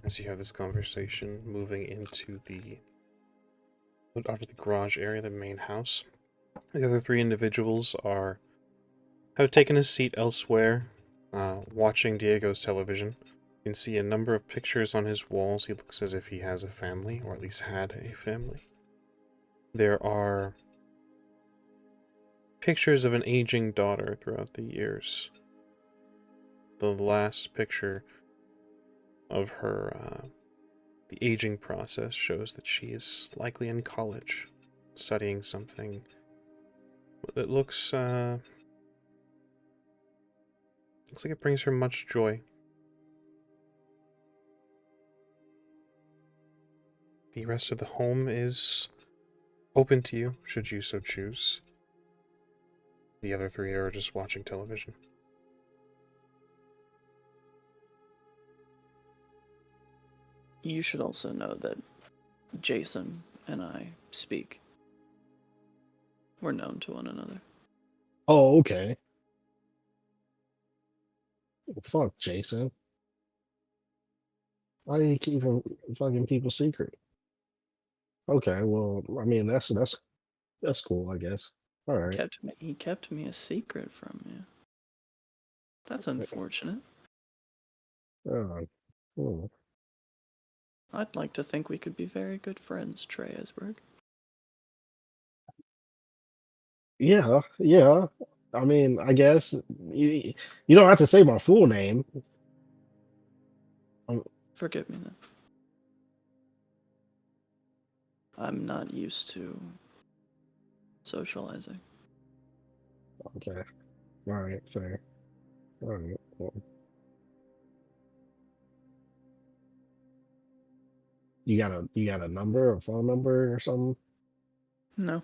As you have this conversation, moving into out of the garage area, the main house, the other three individuals are have taken a seat elsewhere, watching Diego's television. You can see a number of pictures on his walls. He looks as if he has a family, or at least had a family. There are pictures of an aging daughter throughout the years. The last picture of her, the aging process shows that she is likely in college, studying something that looks like it brings her much joy. The rest of the home is open to you, should you so choose. The other three are just watching television. You should also know that Jason and I speak. We're known to one another. Oh, okay. Well, fuck, Jason. Why are you keeping fucking people secret? Okay, well, I mean that's cool, I guess. All right. He kept me a secret from you. That's unfortunate. Oh. I'd like to think we could be very good friends, Trey Esberg. Yeah, yeah. I mean, I guess you don't have to say my full name. Forgive me then. I'm not used to socializing. Okay. All right, fair. All right. Well, you got a number, a phone number or something? No.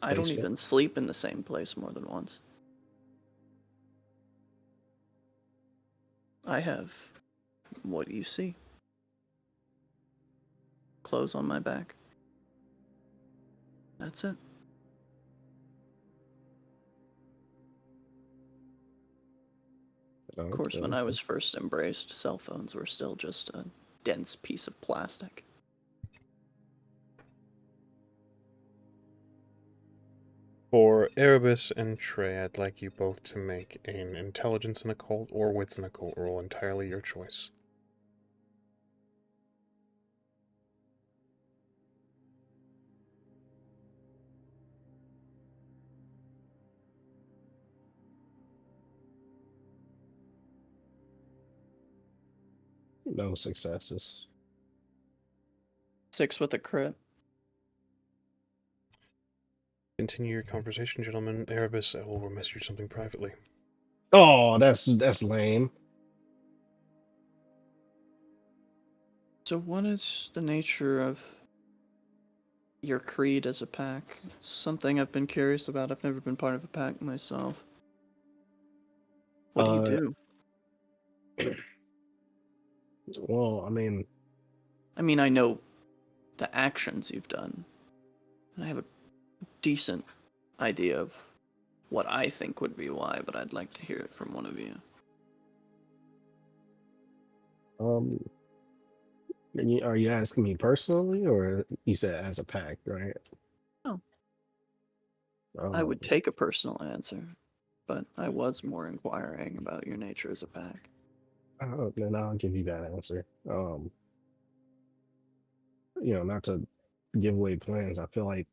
I don't Facebook? even sleep in the same place more than once. I have what you see. Clothes on my back. That's it. Of course, when I was first embraced, cell phones were still just a dense piece of plastic. For Erebus and Trey, I'd like you both to make an intelligence in occult or wits in occult roll, entirely your choice. No successes. 6 with a crit. Continue your conversation, gentlemen. Erebus, I will message something privately. Oh, that's lame. So what is the nature of your creed as a pack? It's something I've been curious about. I've never been part of a pack myself. What do you do? Well, I mean, I know the actions you've done. And I have a decent idea of what I think would be why, but I'd like to hear it from one of you. are you asking me personally, or you said as a pack, right? Oh. I Um, would take a personal answer, but I was more inquiring about your nature as a pack. then I'll give you that answer. Not to give away plans. I feel like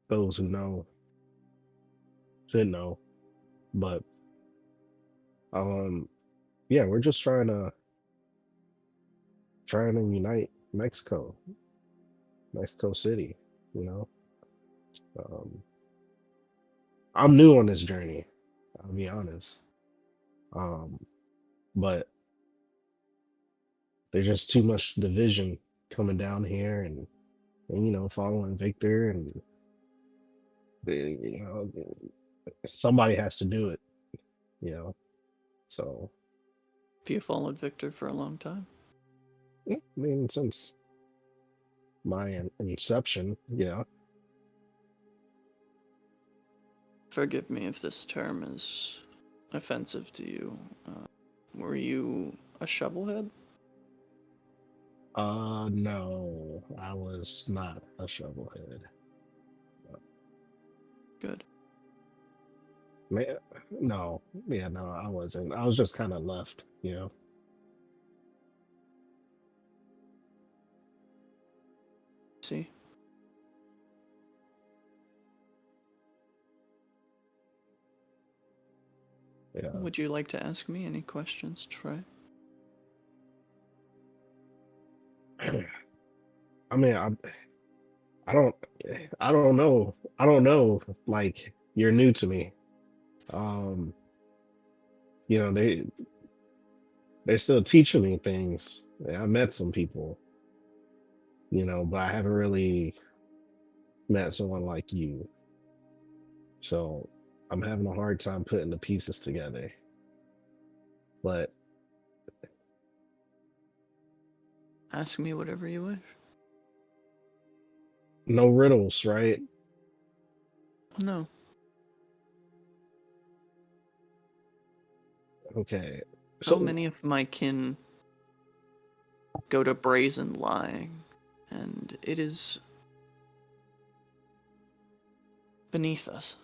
those who know should know, but yeah, we're just trying to unite Mexico City. You know, um, I'm new on this journey. I'll be honest. Um, but there's just too much division coming down here, and following Victor, and somebody has to do it. You know, so Have you followed Victor for a long time? I mean, since my inception, Forgive me if this term is offensive to you. Were you a shovelhead? No, I was not a shovelhead. Good. Man, no, yeah, no, I wasn't. I was just kind of left, you know. See? Yeah. Would you like to ask me any questions, Trey? I mean, I don't, I don't know. I don't know. Like, you're new to me. Um, you know, they're still teaching me things. Yeah, I met some people, you know, but I haven't really met someone like you. So I'm having a hard time putting the pieces together. But Ask me whatever you wish. no riddles, right? No. Okay. So So many of my kin go to brazen lying, and it is beneath us.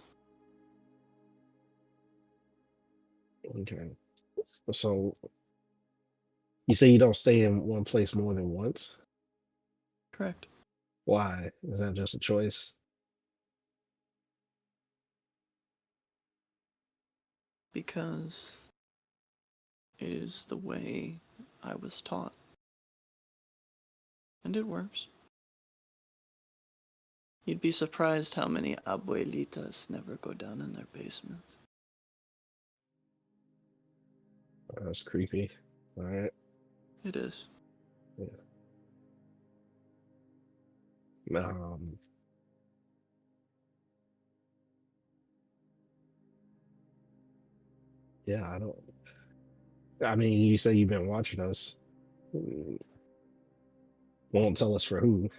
okay. So you say you don't stay in one place more than once? Correct. Why? Is that just a choice? Because it is the way I was taught. And it works. You'd be surprised how many abuelitas never go down in their basements. That's creepy. All right. It is. Um, yeah, I don't. I mean, you say you've been watching us. Won't tell us for who.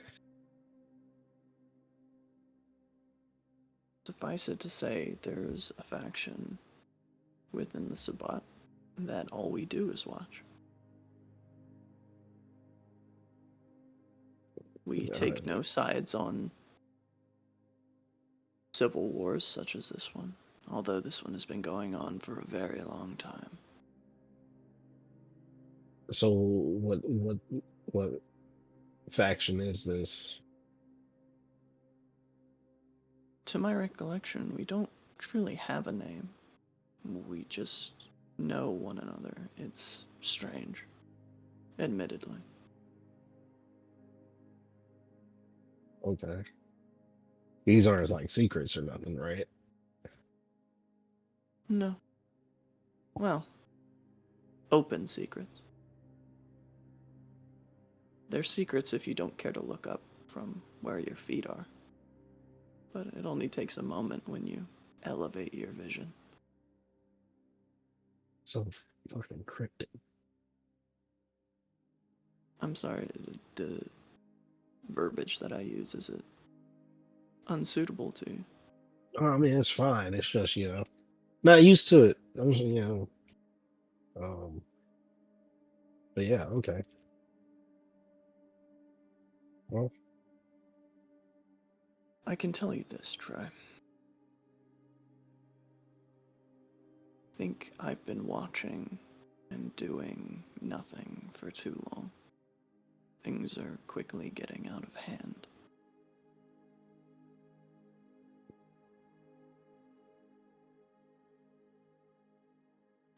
Suffice it to say, there's a faction within the Sabbat that all we do is watch. We take no sides on civil wars such as this one, although this one has been going on for a very long time. So what faction is this? To my recollection, we don't truly have a name. We just know one another. It's strange, admittedly. Okay. These aren't like secrets or nothing, right? No. Well, open secrets. They're secrets if you don't care to look up from where your feet are. But it only takes a moment when you elevate your vision. So fucking cryptic. I'm sorry, the verbiage that I use, is it unsuitable to you? I mean, it's fine. It's just, you know, not used to it. I'm just, you know, but yeah, okay. Well, I can tell you this, Trey. I think I've been watching and doing nothing for too long. Things are quickly getting out of hand.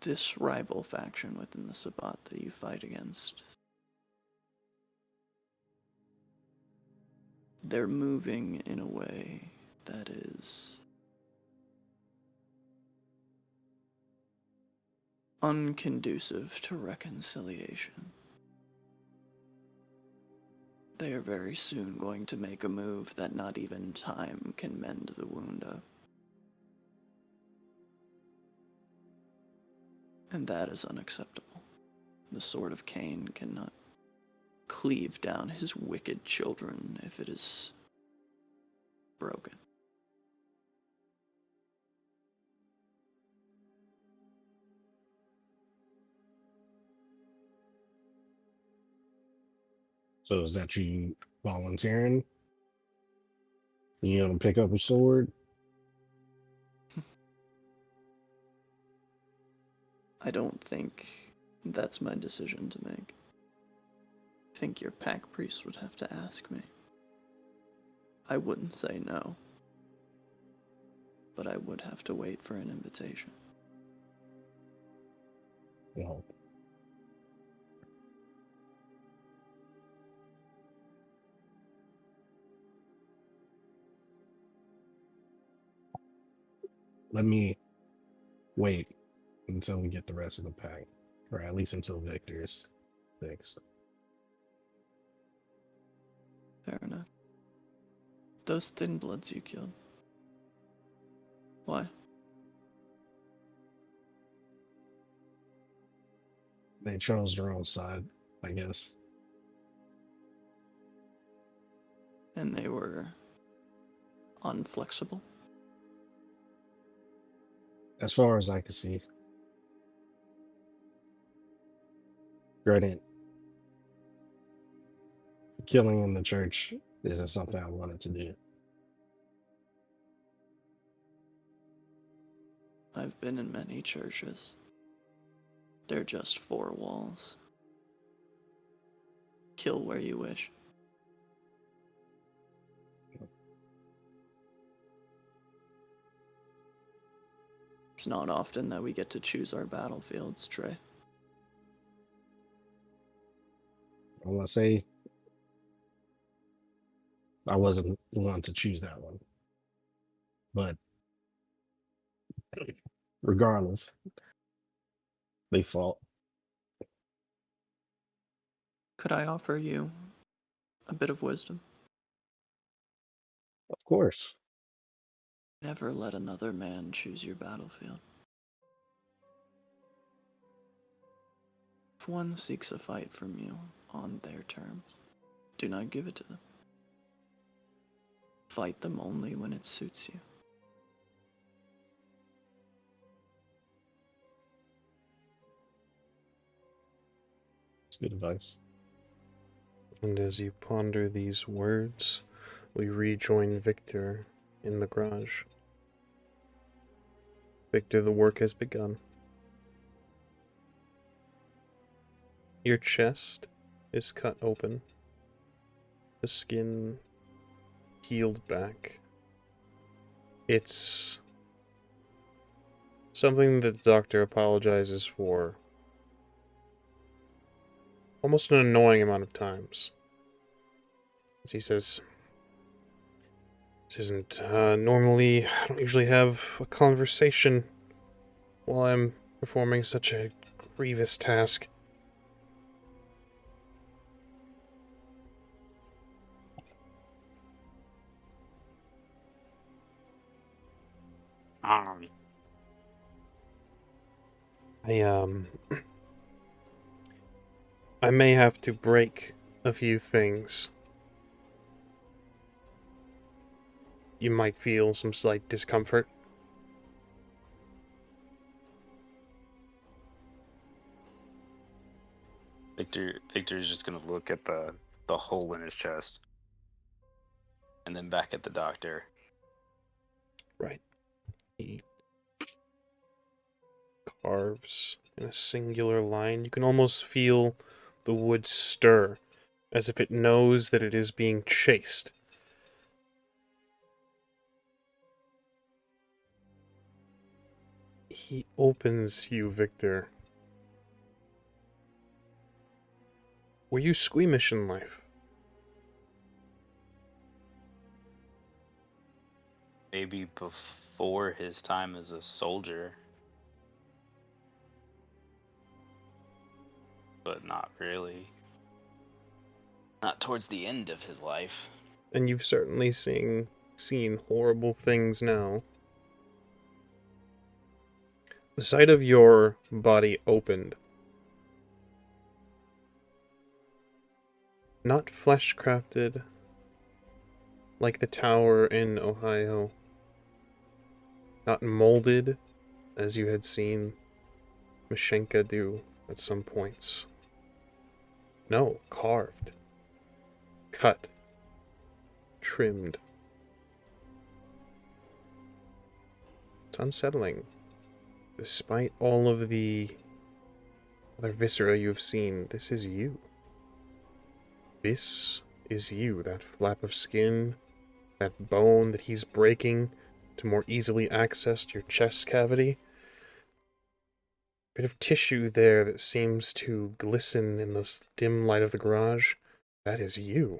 This rival faction within the Sabbat that you fight against, they're moving in a way that is unconducive to reconciliation. They are very soon going to make a move that not even time can mend the wound of. And that is unacceptable. The sword of Cain cannot cleave down his wicked children if it is broken. so is that you volunteering? You gonna pick up a sword? I don't think that's my decision to make. I think your pack priest would have to ask me. I wouldn't say no, but I would have to wait for an invitation. Well, let me wait until we get the rest of the pack, or at least until Victor's fixed. Fair enough. Those thin bloods you killed. Why? They chose their own side, I guess. And they were unflexible? As far as I can see. Granted, killing in the church isn't something I wanted to do. I've been in many churches. They're just four walls. Kill where you wish. It's not often that we get to choose our battlefields, Trey. I want to say I wasn't the one to choose that one. But regardless, they fought. Could I offer you a bit of wisdom? Of course. Never let another man choose your battlefield. If one seeks a fight from you on their terms, do not give it to them. Fight them only when it suits you. It's good advice. And as you ponder these words, we rejoin Victor in the garage. Victor, the work has begun. Your chest is cut open. The skin peeled back. It's something that the doctor apologizes for almost an annoying amount of times. As he says, this isn't, normally, I don't usually have a conversation while I'm performing such a grievous task. Um, I may have to break a few things. You might feel some slight discomfort. Victor's just gonna look at the hole in his chest, and then back at the doctor. Right. He carves in a singular line. You can almost feel the wood stir, as if it knows that it is being chased. He opens you, Victor. Were you squeamish in life? Maybe before his time as a soldier, but not really. Not towards the end of his life. And you've certainly seen horrible things now. The sight of your body opened. Not flesh-crafted, like the tower in Ohio. Not molded, as you had seen Mashenka do at some points. No, carved. Cut. Trimmed. It's unsettling. Despite all of the other viscera you have seen, this is you. This is you, that flap of skin, that bone that he's breaking to more easily access your chest cavity. Bit of tissue there that seems to glisten in the dim light of the garage. That is you.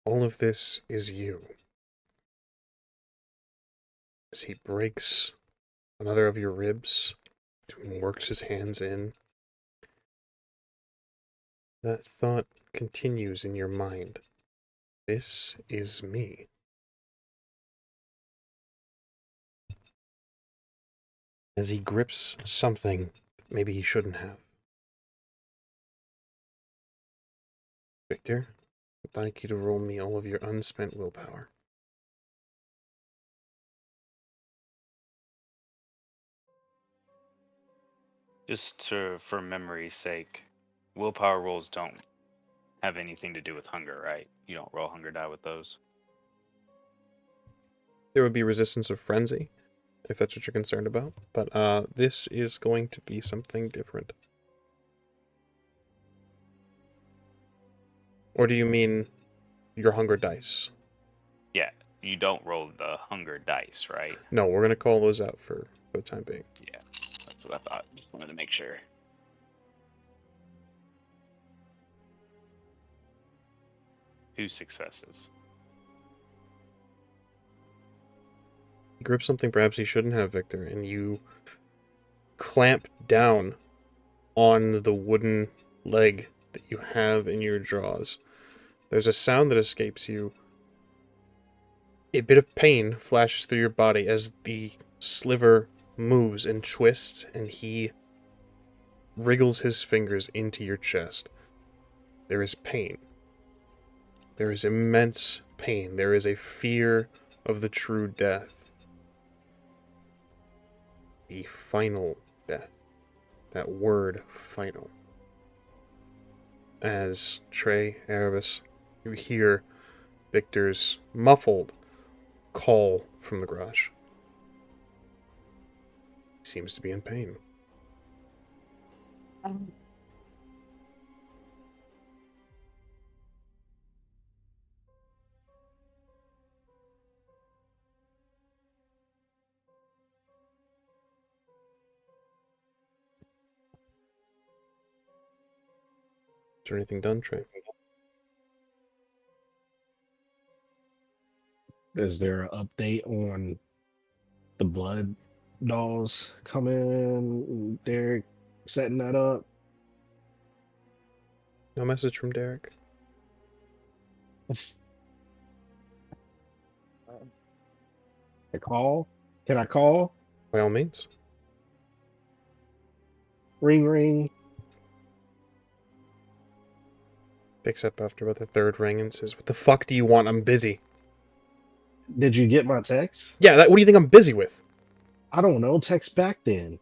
All of this is you. As he breaks another of your ribs and works his hands in, that thought continues in your mind. This is me. As he grips something maybe he shouldn't have. Victor, I'd like you to roll me all of your unspent willpower. For memory's sake, willpower rolls don't have anything to do with hunger, right? You don't roll hunger die with those. There would be resistance of frenzy, if that's what you're concerned about. But this is going to be something different. Or do you mean your hunger dice? Yeah, you don't roll the hunger dice, right? No, we're going to call those out for the time being. Yeah, that's what I thought. Just wanted to make sure. Two successes. You grip something perhaps you shouldn't have, Victor, and you clamp down on the wooden leg that you have in your jaws. There's a sound that escapes you. A bit of pain flashes through your body as the sliver moves and twists, and he wriggles his fingers into your chest. There is pain. There is immense pain. There is a fear of the true death. The final death. That word, final. As TREY, EREBUS, you hear Victor's muffled call from the garage. He seems to be in pain. Is there anything done, TREY? Is there an update on the blood dolls coming? They're setting that up. No message from Derek. A call? Can I call? By all means. Ring ring. Picks up after about the third ring and says, "What the fuck do you want? I'm busy." Did you get my text? Yeah, what do you think I'm busy with? I don't know. Text back then.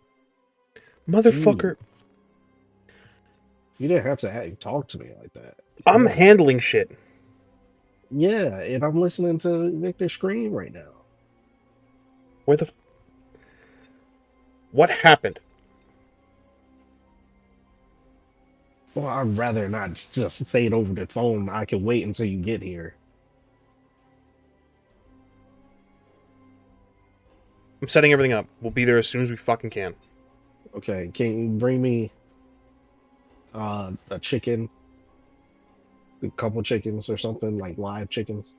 Motherfucker. You didn't have to talk to me like that. I'm handling shit. Yeah, and I'm listening to Victor scream right now. Where the... What happened? Well, I'd rather not just say it over the phone. I can wait until you get here. I'm setting everything up. We'll be there as soon as we fucking can. Okay, can you bring me a chicken? A couple chickens or something, like live chickens?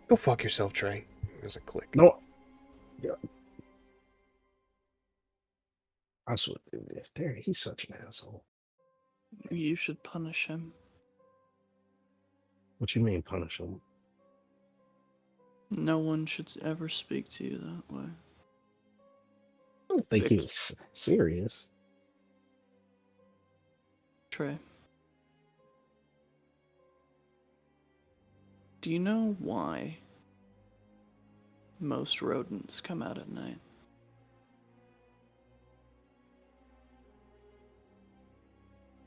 Go fuck yourself, TREY. There's a click. No. Yeah. I swear, Derek, he's such an asshole. You should punish him. What you mean punish him? No one should ever speak to you that way. I don't think he was serious. TREY. Do you know why most rodents come out at night?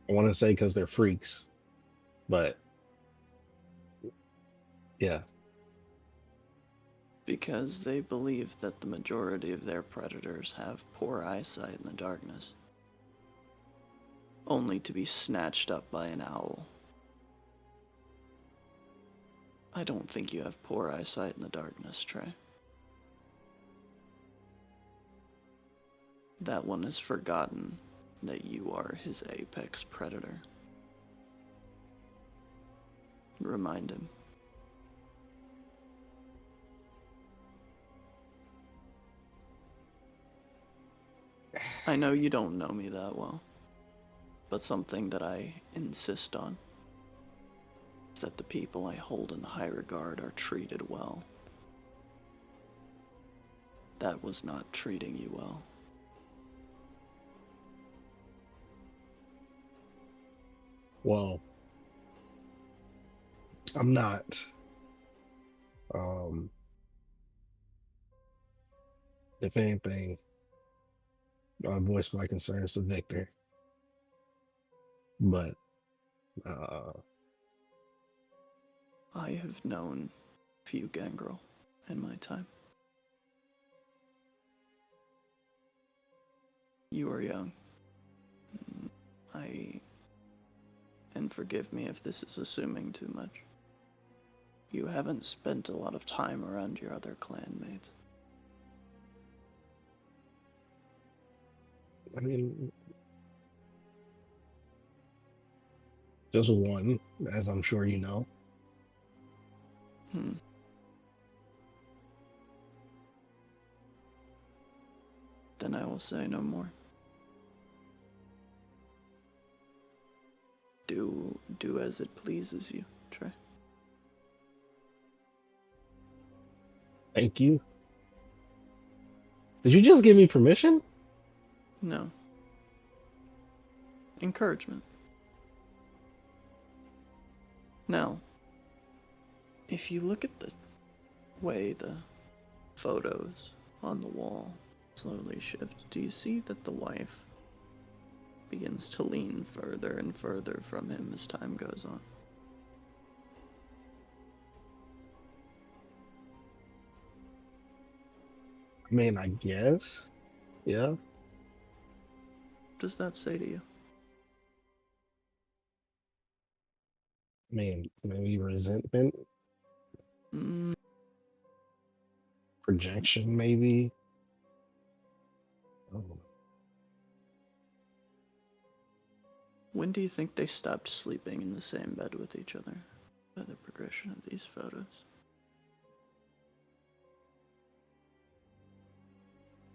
I want to say because they're freaks, but yeah. Because they believe that the majority of their predators have poor eyesight in the darkness, only to be snatched up by an owl. I don't think you have poor eyesight in the darkness, Trey. That one has forgotten that you are his apex predator. Remind him. I know you don't know me that well, but something that I insist on is that the people I hold in high regard are treated well. That was not treating you well. Well, I'm not. If anything, I voiced my concerns to Victor, but I have known few gangrel in my time. You are young. And forgive me if this is assuming too much. You haven't spent a lot of time around your other clanmates. I mean, just one, as I'm sure you know. Then I will say no more. Do as it pleases you, Trey. Thank you. Did you just give me permission? No. Encouragement. Now, if you look at the way the photos on the wall slowly shift, do you see that the wife begins to lean further and further from him as time goes on? I mean, I guess. Yeah. What does that say to you? I mean, maybe resentment, projection, maybe. Oh. When do you think they stopped sleeping in the same bed with each other by the progression of these photos?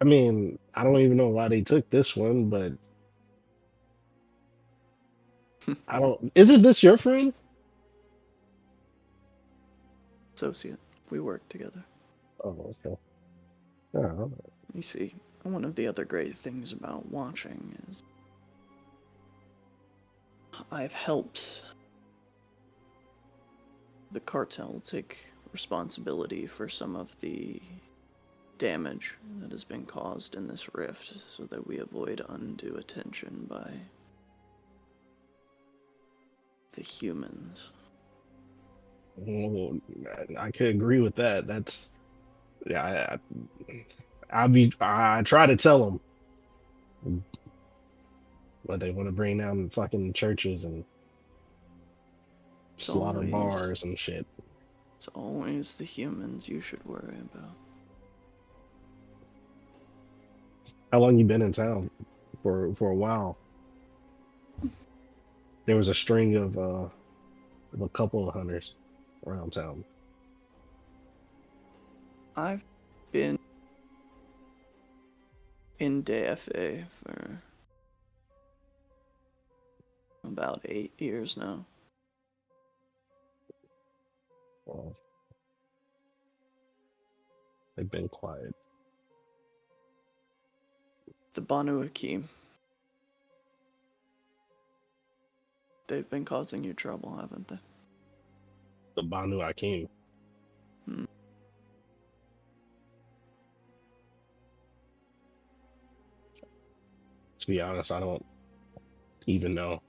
I mean, I don't even know why they took this one, but I don't. Isn't this your friend? Associate. We work together. Oh, okay. Oh, You see, one of the other great things about watching is I've helped the cartel take responsibility for some of the damage that has been caused in this rift so that we avoid undue attention by the humans. well, I could agree with that. That's yeah. I try to tell them, but they want to bring down fucking churches and slaughter bars and shit. It's always the humans you should worry about. How long you been in town? For a while. There was a string of a couple of hunters around town. I've been in DFA for about 8 years now. Well, they've been quiet. The Banu Hakim. They've been causing you trouble, haven't they? The Banu Hakim. To be honest, I don't even know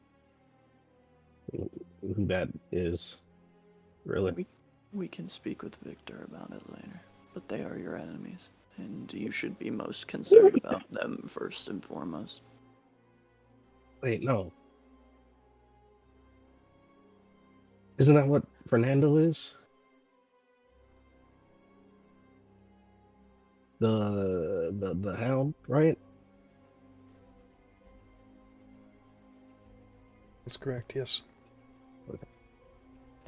who that is, really. We can speak with Victor about it later. but they are your enemies, and you should be most concerned about them first and foremost. Wait, no. Isn't that what Fernando is? The hound, right? That's correct, yes.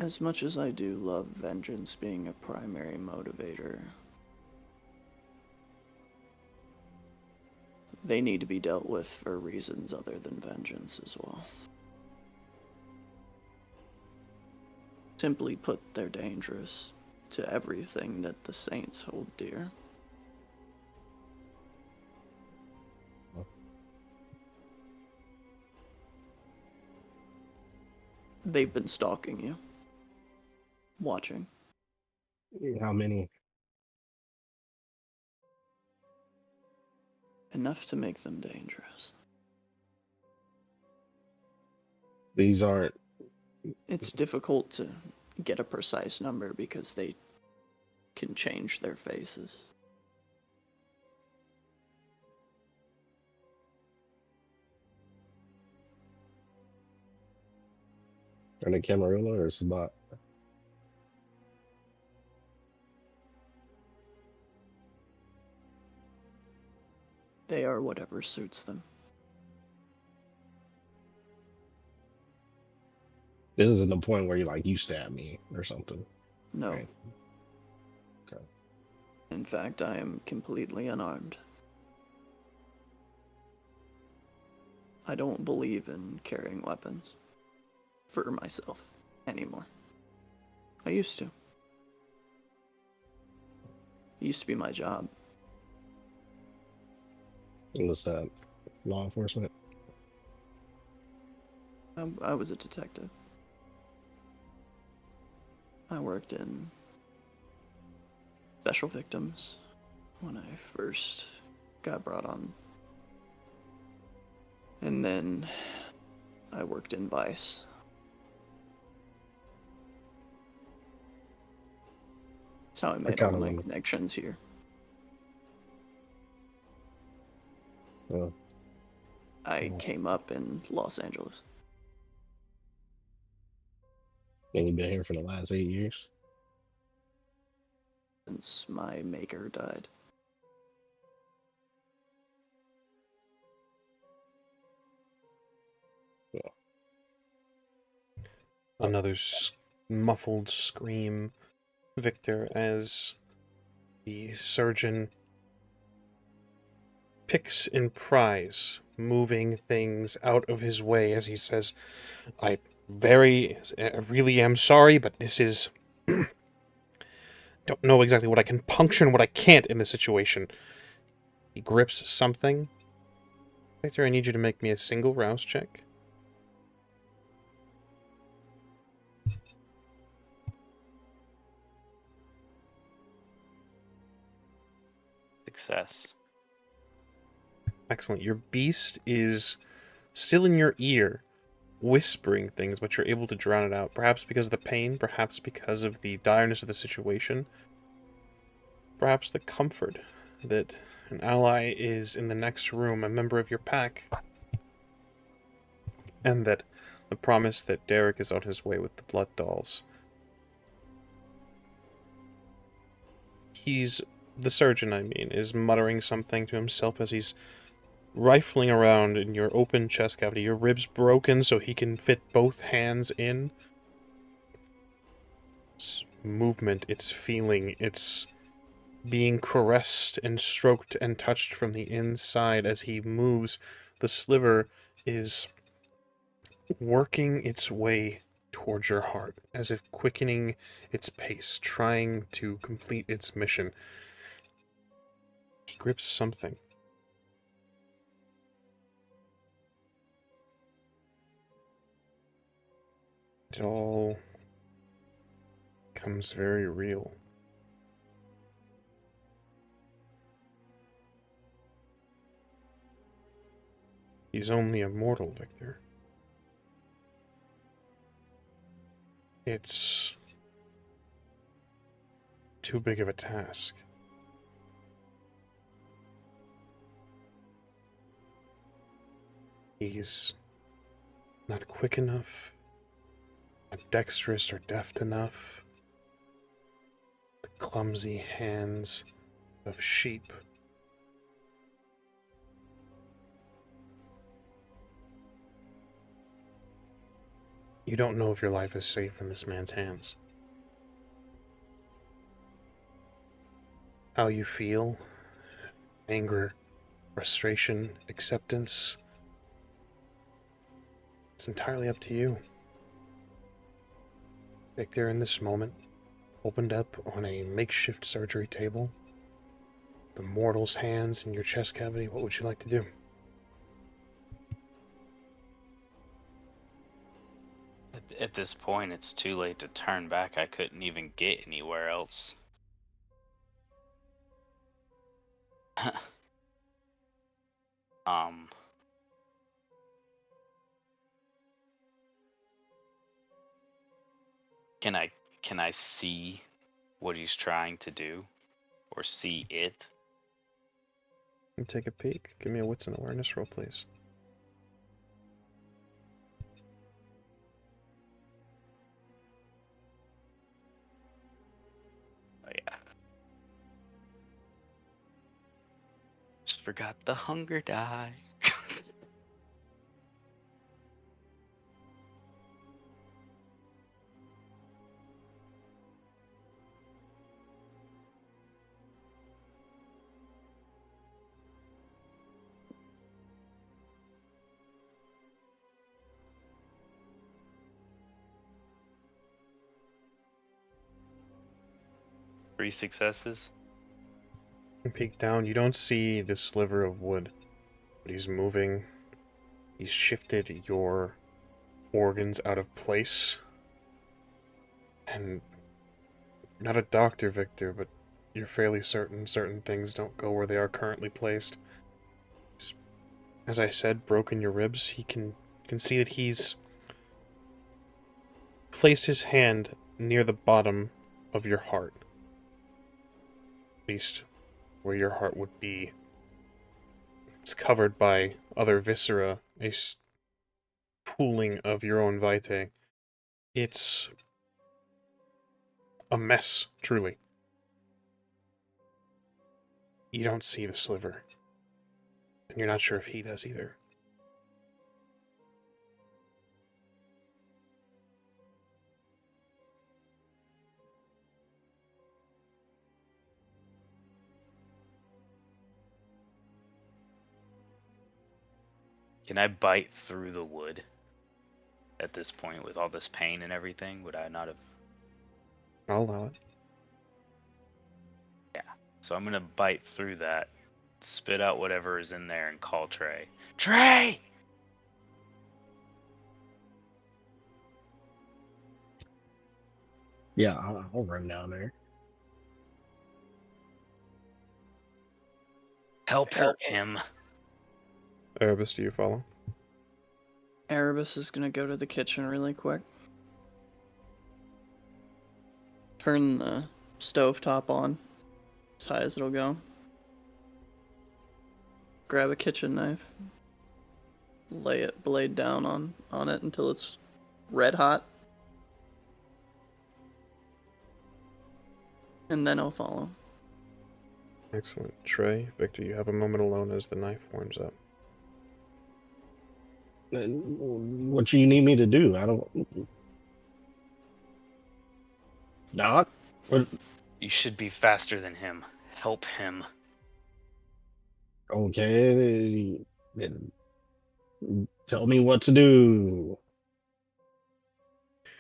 As much as I do love vengeance being a primary motivator, they need to be dealt with for reasons other than vengeance as well. Simply put, they're dangerous to everything that the Saints hold dear. They've been stalking you. Watching. How many? Enough to make them dangerous. These aren't. It's difficult to get a precise number because they can change their faces. Are they Camarilla or Sabat? They are whatever suits them. This isn't the point where you're like, you stab me or something. No. Right. Okay. In fact, I am completely unarmed. I don't believe in carrying weapons for myself anymore. I used to. It used to be my job. And what's that? Law enforcement? I was a detective. I worked in special victims when I first got brought on. And then I worked in Vice. That's how I made all my connections here. I came up in Los Angeles. And you've been here for the last 8 years? Since my maker died. Yeah. Another muffled scream, Victor, as the surgeon picks and pries, moving things out of his way as he says, I really am sorry, but this is... don't know exactly what I can puncture and what I can't in this situation. He grips something. Victor, I need you to make me a single rouse check. Success. Excellent. Your beast is still in your ear, whispering things, but you're able to drown it out. Perhaps because of the pain, perhaps because of the direness of the situation, perhaps the comfort that an ally is in the next room, a member of your pack, and that the promise that Derek is on his way with the blood dolls. The surgeon, I mean, is muttering something to himself as he's rifling around in your open chest cavity. Your ribs broken so he can fit both hands in. It's movement, it's feeling, it's being caressed and stroked and touched from the inside as he moves. The sliver is working its way towards your heart, as if quickening its pace, trying to complete its mission. He grips something. It all becomes very real. He's only a mortal, Victor. It's too big of a task. He's not quick enough, not dexterous or deft enough. The clumsy hands of sheep. You don't know if your life is safe in this man's hands. How you feel, anger, frustration, acceptance, it's entirely up to you. Victor, in this moment, opened up on a makeshift surgery table, the mortal's hands in your chest cavity. What would you like to do? At this point, it's too late to turn back. I couldn't even get anywhere else. um, can I see what he's trying to do, or see it? You take a peek. Give me a wits and awareness roll, please. Oh yeah. Just forgot the hunger die. Three successes. You peek down. You don't see the sliver of wood, but he's moving. He's shifted your organs out of place. And you're not a doctor, Victor, but you're fairly certain things don't go where they are currently placed. As I said, broken your ribs. You can see that he's placed his hand near the bottom of your heart. At least where your heart would be. It's covered by other viscera, a pooling of your own vitae. It's a mess, truly. You don't see the sliver. And you're not sure if he does either. Can I bite through the wood at this point with all this pain and everything? Would I not have? I'll allow it. Yeah. So I'm gonna bite through that, spit out whatever is in there, and call Trey. Trey! Yeah, I'll run down there. Help him. Erebus, do you follow? Erebus is gonna go to the kitchen really quick. Turn the stovetop on as high as it'll go. Grab a kitchen knife. Lay it blade down on it until it's red hot. And then I'll follow. Excellent. Trey, Victor, you have a moment alone as the knife warms up. What do you need me to do? I don't. Doc? What? You should be faster than him. Help him. Okay. Then tell me what to do.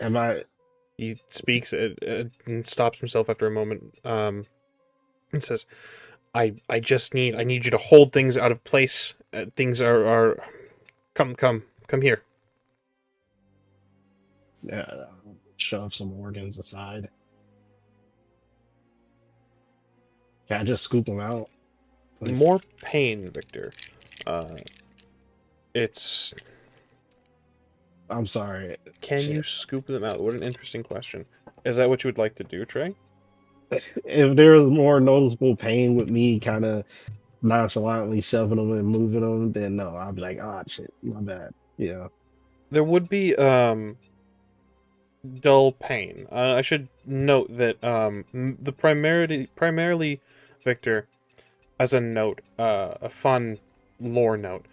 Am I? He speaks and stops himself after a moment and says, I need you to hold things out of place. Things are come here. Shove some organs aside. Can I just scoop them out? Please? More pain, Victor. It's... I'm sorry. Can you scoop them out? What an interesting question. Is that what you would like to do, Trey? If there was more noticeable pain with me kind of nonchalantly shoving them and moving them, then no, I'll be like, oh shit, my bad. Yeah. There would be dull pain. I should note that the primarily Victor, as a note, a fun lore note.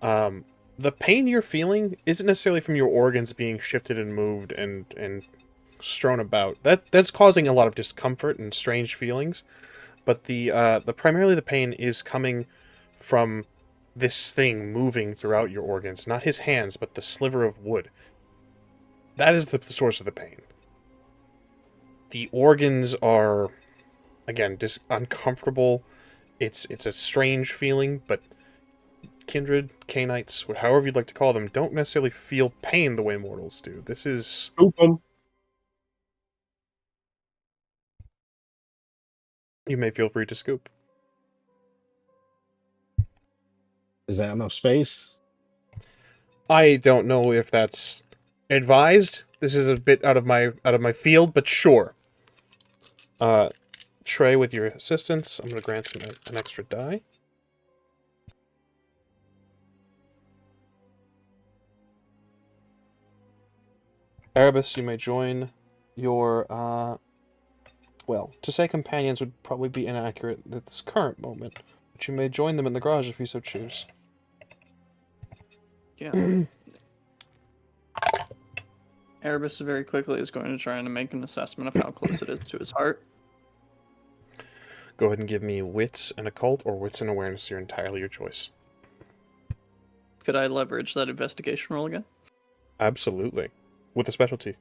The pain you're feeling isn't necessarily from your organs being shifted and moved and strewn about. That's causing a lot of discomfort and strange feelings. But the primarily the pain is coming from this thing moving throughout your organs, not his hands, but the sliver of wood. That is the source of the pain. The organs are, again, just uncomfortable. It's a strange feeling, but kindred, Canaanites, however you'd like to call them, don't necessarily feel pain the way mortals do. This is... Open. You may feel free to scoop. Is that enough space? I don't know if that's advised. This is a bit out of my field, but sure. Trey, with your assistance, I'm going to grant an extra die. Erebus, you may join your, well, to say companions would probably be inaccurate at this current moment, but you may join them in the garage if you so choose. Yeah. Erebus very quickly is going to try and make an assessment of how close it is to his heart. Go ahead and give me wits and occult or wits and awareness. You're entirely your choice. Could I leverage that investigation roll again? Absolutely. With a specialty.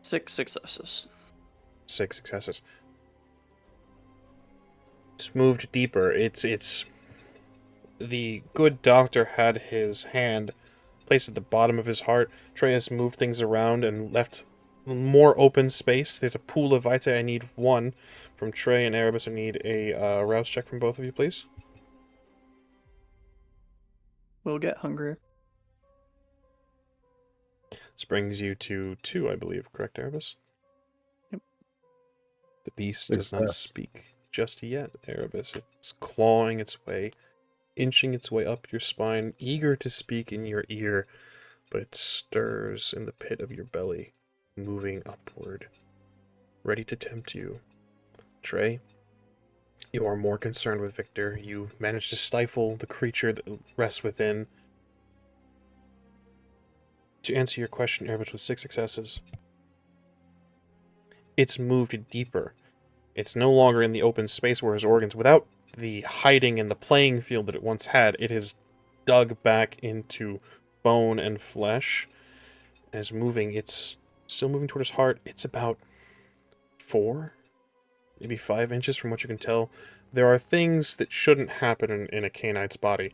Six successes. 6 successes. It's moved deeper. It's the good doctor had his hand placed at the bottom of his heart. Trey has moved things around and left more open space. There's a pool of vitae. I need 1 from Trey and Erebus. I need a rouse check from both of you, please. We'll get hungrier. This brings you to 2, I believe. Correct, Erebus? Yep. The beast does not Success. speak just yet, Erebus. It's clawing its way, inching its way up your spine, eager to speak in your ear, but it stirs in the pit of your belly, moving upward, ready to tempt you. Trey, you are more concerned with Victor. You manage to stifle the creature that rests within. To answer your question, Erebus, with 6 successes, it's moved deeper. It's no longer in the open space where his organs, without the hiding and the playing field that it once had, it has dug back into bone and flesh. And is moving. It's still moving toward his heart. It's about 4, maybe 5 inches from what you can tell. There are things that shouldn't happen in a Canaanite's body.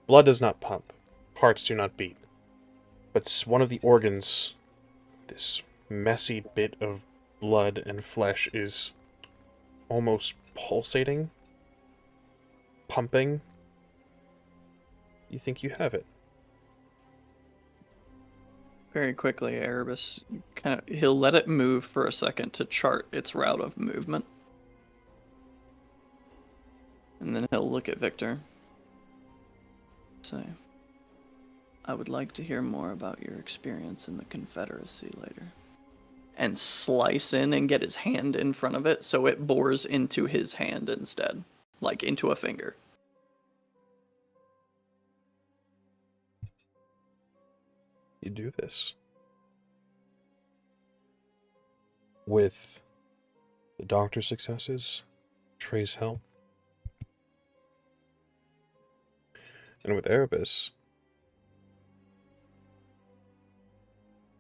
Blood does not pump. Hearts do not beat. But one of the organs, this messy bit of blood and flesh, is almost pulsating, pumping. You think you have it. Very quickly, Erebus he'll let it move for a second to chart its route of movement. And then he'll look at Victor. Say, I would like to hear more about your experience in the Confederacy later. And slice in and get his hand in front of it so it bores into his hand instead. Like into a finger. You do this. With the doctor's successes, Trey's help, and with Erebus,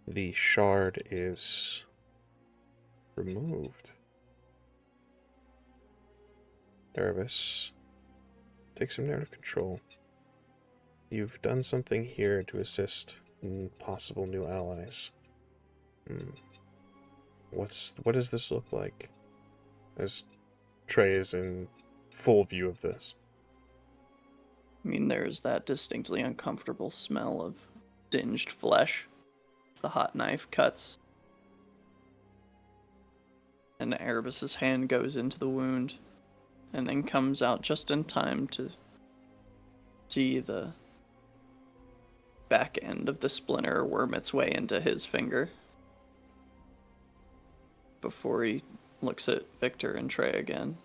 the shard is removed. Erebus, take some narrative control. You've done something here to assist in possible new allies. What does this look like? As TREY is in full view of this. I mean, there's that distinctly uncomfortable smell of singed flesh as the hot knife cuts. And Erebus's hand goes into the wound and then comes out just in time to see the back end of the splinter worm its way into his finger before he looks at Victor and TREY again.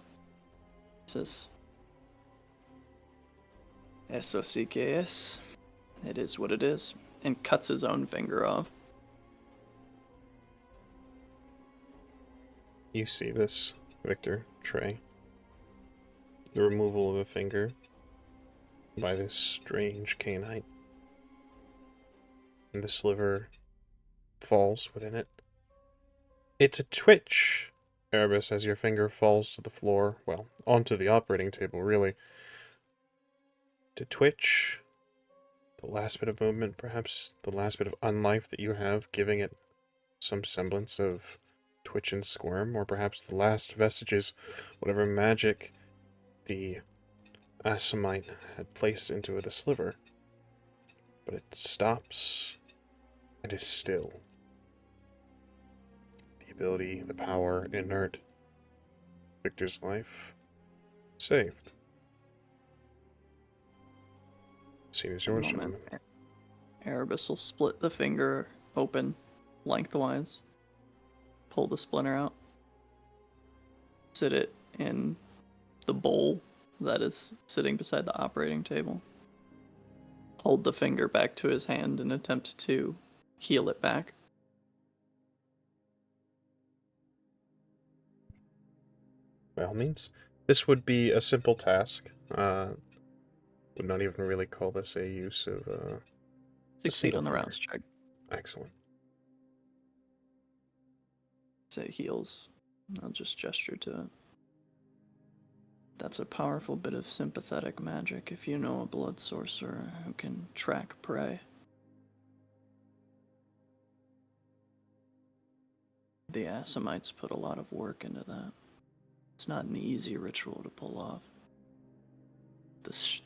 He says, "Eso sí que es. It is what it is," and cuts his own finger off. You see this, Victor, TREY. The removal of a finger by this strange canine. And the sliver falls within it. It's a twitch, Erebus, as your finger falls to the floor, well, onto the operating table, really. To twitch, the last bit of movement, perhaps the last bit of unlife that you have, giving it some semblance of twitch and squirm, or perhaps the last vestiges, whatever magic the Assamite had placed into the sliver. But it stops and is still. The ability, the power, inert. Victor's life saved. Scene is yours, gentlemen. Erebus will split the finger open lengthwise, pull the splinter out, sit it in the bowl that is sitting beside the operating table, hold the finger back to his hand and attempt to heal it back. By all means. This would be a simple task. Would not even really call this a use of Succeed on the fire. rounds check. Excellent. Say heals. I'll just gesture to it. That's a powerful bit of sympathetic magic if you know a blood sorcerer who can track prey. The Assamites put a lot of work into that. It's not an easy ritual to pull off.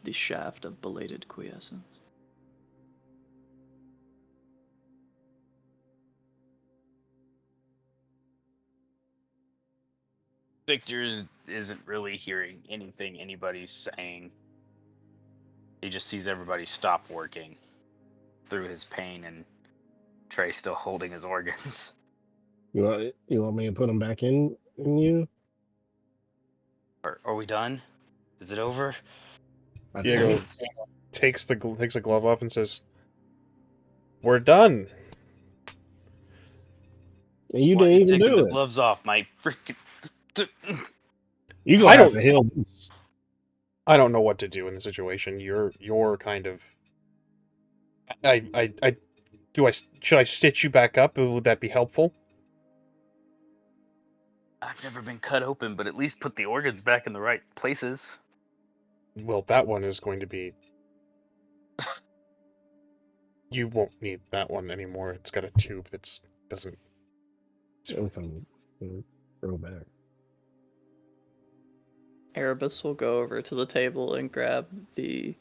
The shaft of belated quiescence. Victor isn't really hearing anything anybody's saying. He just sees everybody stop working through his pain, and TREY still holding his organs. You want me to put them back in you? Are we done? Is it over? I Diego think. takes a glove off and says, "We're done." And you Why are didn't you even taking do the it. gloves off, my freaking... You I gonna have don't- to heal this. I don't know what to do in the situation. You're kind of. Should I stitch you back up? Would that be helpful? I've never been cut open, but at least put the organs back in the right places. Well, that one is going to be. You won't need that one anymore. It's got a tube that doesn't. It'll come throw back. Erebus will go over to the table and grab the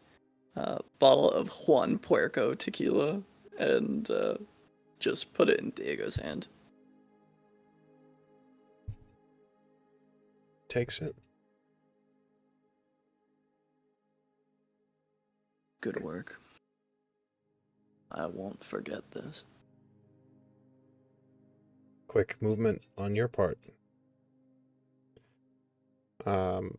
bottle of Juan Puerco tequila and just put it in Diego's hand. Takes it. Good work. I won't forget this. Quick movement on your part. I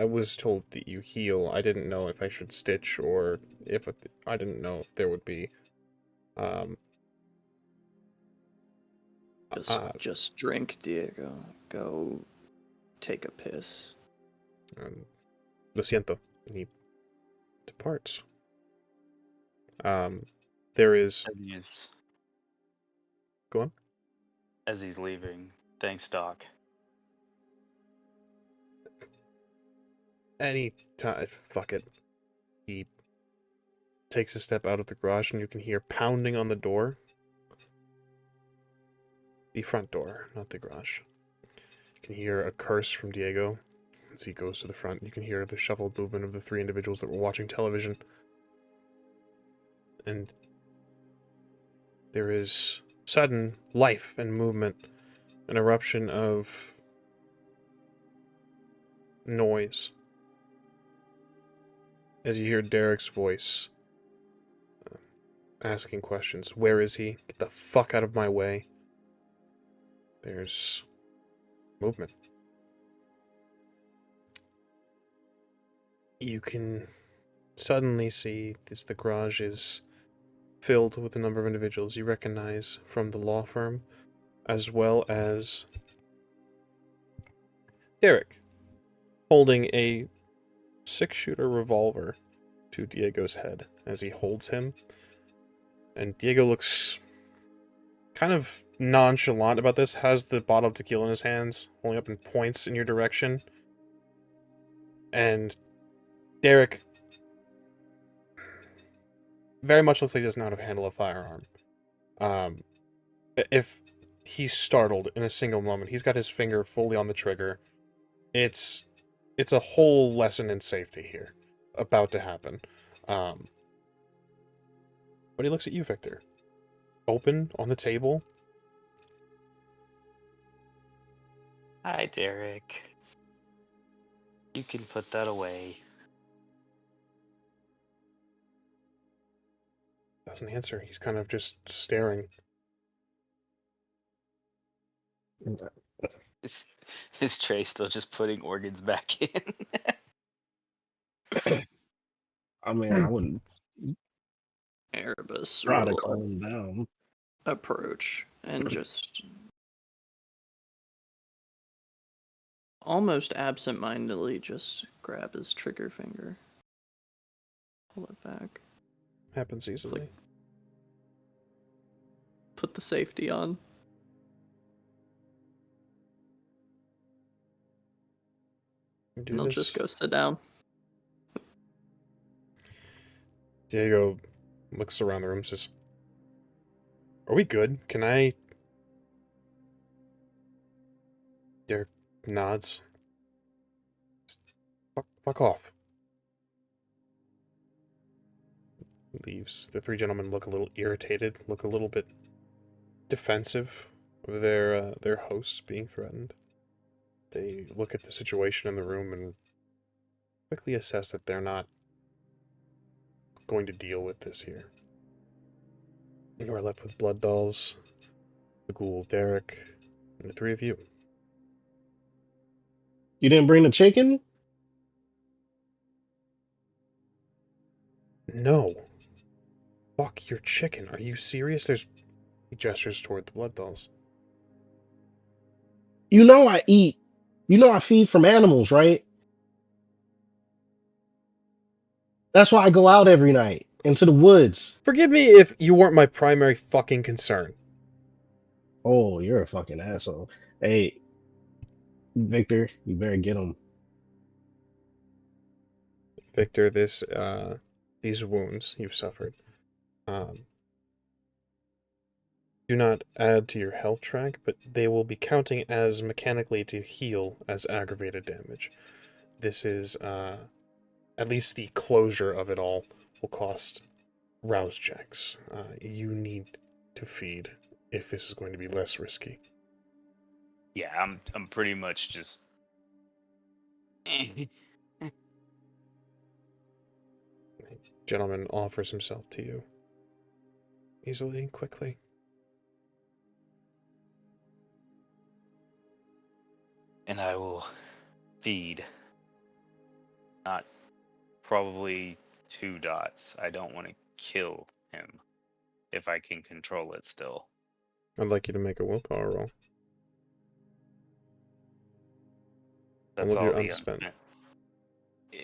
was told that you heal. I didn't know if I should stitch or if I didn't know if there would be. Just drink, Diego. Go take a piss. Lo siento. He departs. There is. Go on. As he's leaving. Thanks, Doc. Any time, fuck it. He takes a step out of the garage and you can hear pounding on the door. the front door, not the garage. You can hear a curse from Diego as he goes to the front. You can hear the shuffled movement of the three individuals that were watching television. And there is sudden life and movement, an eruption of noise. As you hear Derek's voice asking questions. Where is he? Get the fuck out of my way. There's movement. You can suddenly see this, the garage is filled with a number of individuals you recognize from the law firm, as well as Derek, holding a 6-shooter revolver to Diego's head as he holds him. And Diego looks kind of nonchalant about this, has the bottle of tequila in his hands, holding up and points in your direction. And Derek very much looks like he doesn't know how to handle a firearm. If he's startled in a single moment, he's got his finger fully on the trigger. It's a whole lesson in safety here about to happen. But he looks at you, Victor. Open on the table. Hi, Derek. You can put that away. Doesn't answer. He's kind of just staring. Is Trey still just putting organs back in? I mean, I wouldn't Erebus try to will calm him down. approach and just almost absent-mindedly just grab his trigger finger. Pull it back. Happens easily. Put the safety on. Do And he'll this. just go sit down. Diego looks around the room and says, "Are we good? Can I..." Derek nods. Fuck off. Leaves. The three gentlemen look a little irritated, look a little bit defensive of their host being threatened. They look at the situation in the room and quickly assess that they're not going to deal with this here. You are left with Blood Dolls, the ghoul Derek, and the three of you. You didn't bring the chicken? No. Fuck your chicken. Are you serious? He gestures toward the Blood Dolls. You know I eat. You know I feed from animals, right? That's why I go out every night into the woods. Forgive me if you weren't my primary fucking concern. Oh, you're a fucking asshole. Hey, Victor, you better get him. Victor, these wounds you've suffered, do not add to your health track, but they will be counting as mechanically to heal as aggravated damage. This is, at least the closure of it all will cost rouse checks. You need to feed if this is going to be less risky. Yeah, I'm pretty much just. Gentleman offers himself to you. Easily, quickly. And I will feed. Not probably 2 dots. I don't want to kill him if I can control it still. I'd like you to make a willpower roll. That's All of all your the unspent. Yeah.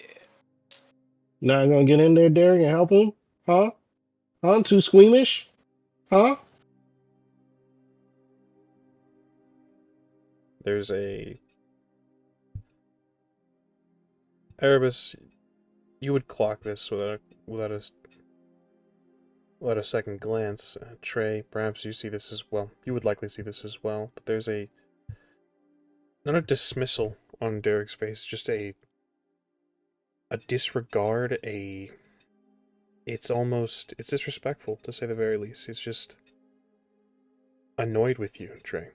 Not gonna get in there, Derek, and help him? Huh? Huh? Too squeamish? Huh? There's a... Erebus, you would clock this without a At a second glance, Trey, perhaps you see this as well. You would likely see this as well, but there's not a dismissal on Derek's face, just a disregard, it's disrespectful, to say the very least. He's just annoyed with you, Trey.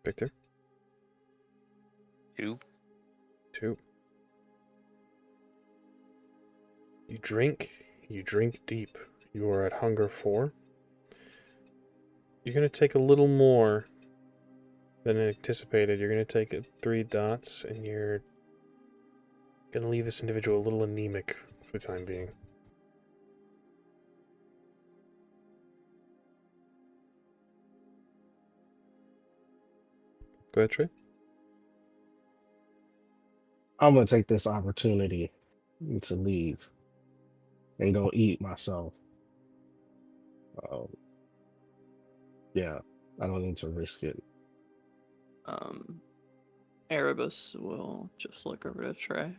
Victor? 2. 2. You drink deep. You are at hunger 4. You're going to take a little more than anticipated. You're going to take 3 dots, and you're going to leave this individual a little anemic for the time being. Go ahead, Trey. I'm gonna take this opportunity to leave and go eat myself. Um, yeah, I don't need to risk it. Erebus will just look over to Trey.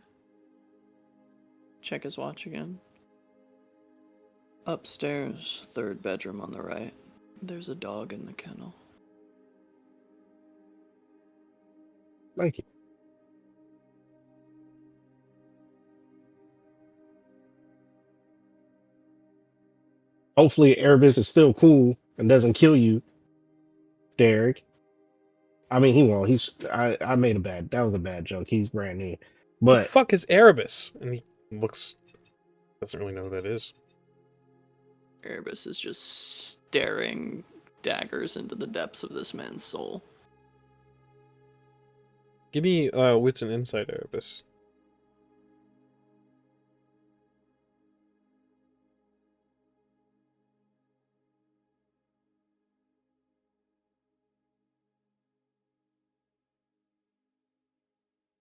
Check his watch again. Upstairs, 3rd bedroom on the right. There's a dog in the kennel. Thank you. Hopefully, Erebus is still cool and doesn't kill you, Derek. I mean, he won't. I made that was a bad joke. He's brand new. The But fuck is Erebus? And he doesn't really know who that is. Erebus is just staring daggers into the depths of this man's soul. Give me wits and insight, Erebus.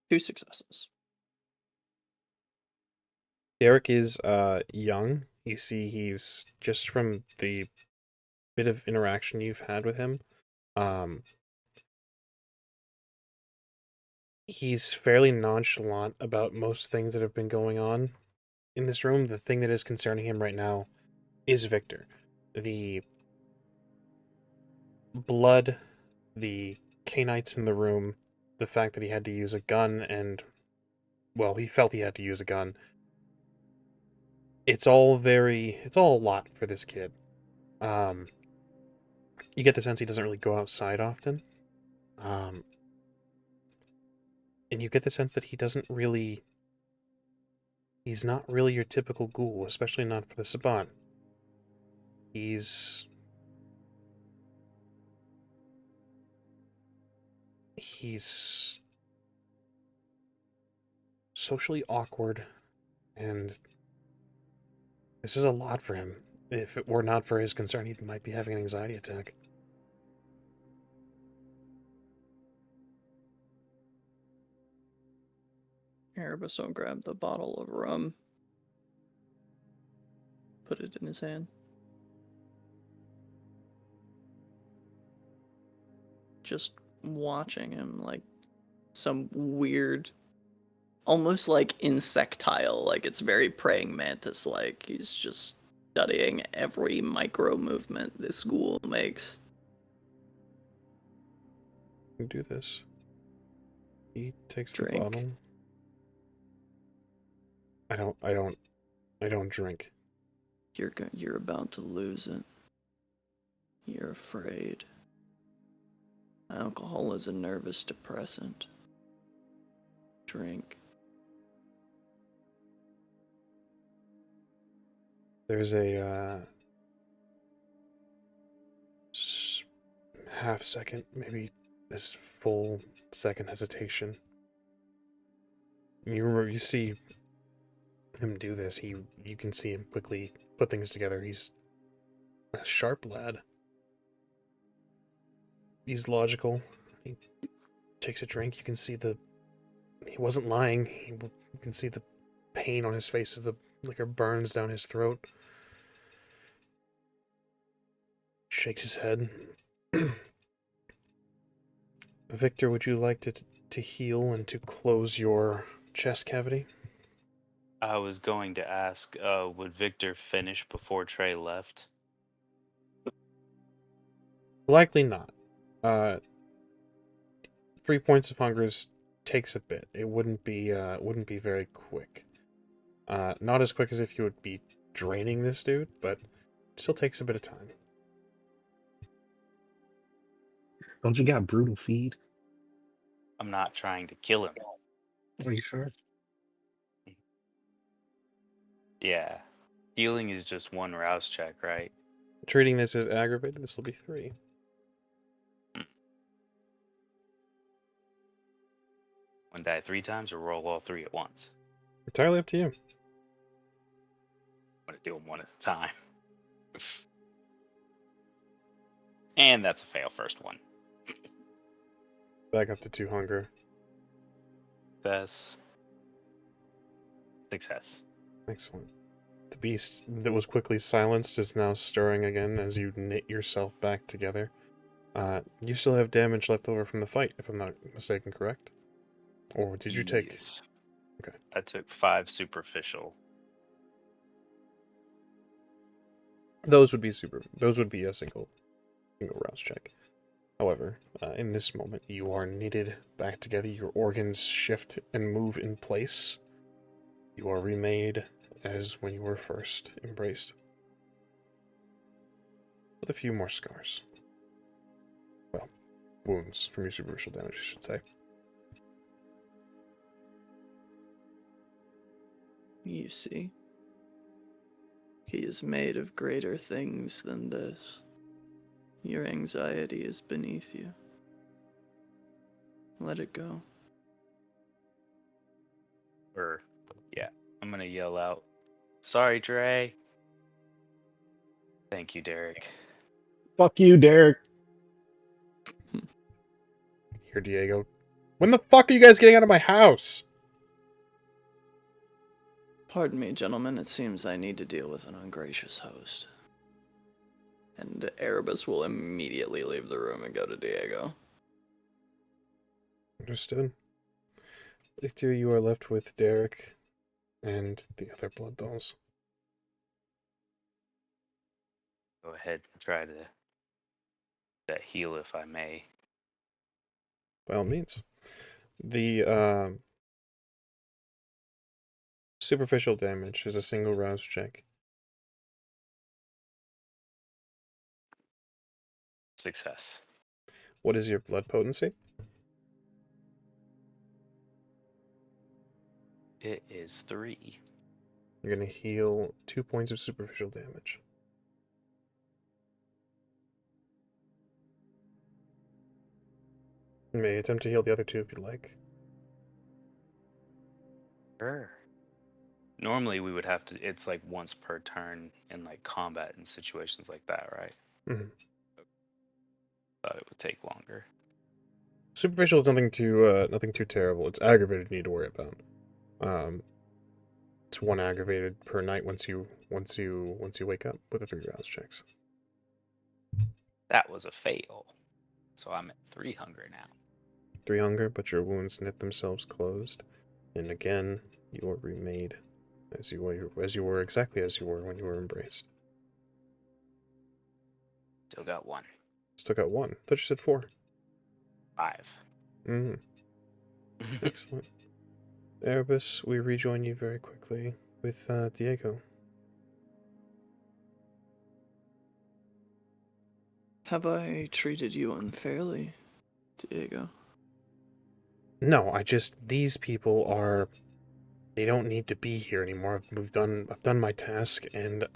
Two successes. Derek is young. You see he's, just from the bit of interaction you've had with him, he's fairly nonchalant about most things that have been going on in this room. The thing that is concerning him right now is Victor. The blood, the canites in the room, the fact that he had to use a gun, and, well, he felt he had to use a gun. It's all a lot for this kid. You get the sense he doesn't really go outside often. And you get the sense that he's not really your typical ghoul, especially not for the Saban. He's socially awkward, and this is a lot for him. If it were not for his concern, he might be having an anxiety attack. Erebus will grab the bottle of rum, put it in his hand. Just watching him like some weird, almost like insectile, like it's very praying mantis like. He's just studying every micro movement this ghoul makes. You do this. He takes Drink. the bottle. I don't drink. You're about to lose it. You're afraid. Alcohol is a nervous depressant. Drink. There's a half second, maybe this full second hesitation. You see him do this. You can see him quickly put things together. He's a sharp lad. He's logical. He takes a drink. You can see he wasn't lying. You can see the pain on his face as the liquor burns down his throat. Shakes his head. Victor, would you like to heal and to close your chest cavity? I was going to ask, would Victor finish before Trey left? Likely not. 3 points of hunger takes a bit. It wouldn't be very quick. Not as quick as if you would be draining this dude, but still takes a bit of time. Don't you got brutal feed? I'm not trying to kill him. Are you sure? Yeah. Healing is just one rouse check, right? Treating this as aggravated, this will be 3. One die 3 times or roll all 3 at once? Entirely up to you. I'm going to do them one at a time. And that's a fail, first one. Back up to 2 hunger. Success. Excellent. The beast that was quickly silenced is now stirring again as you knit yourself back together. You still have damage left over from the fight, if I'm not mistaken, correct? Or did you take... Yes. Okay. I took 5 superficial. Those would be a single rouse check. However, in this moment, you are knitted back together. Your organs shift and move in place. You are remade as when you were first embraced. With a few more scars. Well, wounds from your superficial damage, I should say. You see, he is made of greater things than this. Your anxiety is beneath you. Let it go. Yeah, I'm going to yell out, "Sorry, Trey." Thank you, Derek. Fuck you, Derek. Here, Diego. When the fuck are you guys getting out of my house? Pardon me, gentlemen, it seems I need to deal with an ungracious host. And Erebus will immediately leave the room and go to Diego. Understood. Victor, you are left with Derek and the other blood dolls. Go ahead and try to heal if I may. By all means. The superficial damage is a single rouse check. Success. What is your blood potency? It is 3. You're going to heal 2 points of superficial damage. You may attempt to heal the other 2 if you'd like. Sure. Normally we would have to, it's like once per turn in like combat and situations like that, right? Mm-hmm. Thought it would take longer. Superficial is nothing too terrible. It's aggravated you need to worry about. It's 1 aggravated per night once you wake up with the 3 rouse checks. That was a fail. So I'm at 3 hunger now. 3 hunger, but your wounds knit themselves closed, and again you are remade as you were exactly as you were when you were embraced. Still got 1. Still got 1. Thought you said 4. 5. Excellent. Erebus, we rejoin you very quickly with Diego. Have I treated you unfairly, Diego? No, these people are, they don't need to be here anymore. I've done my task, and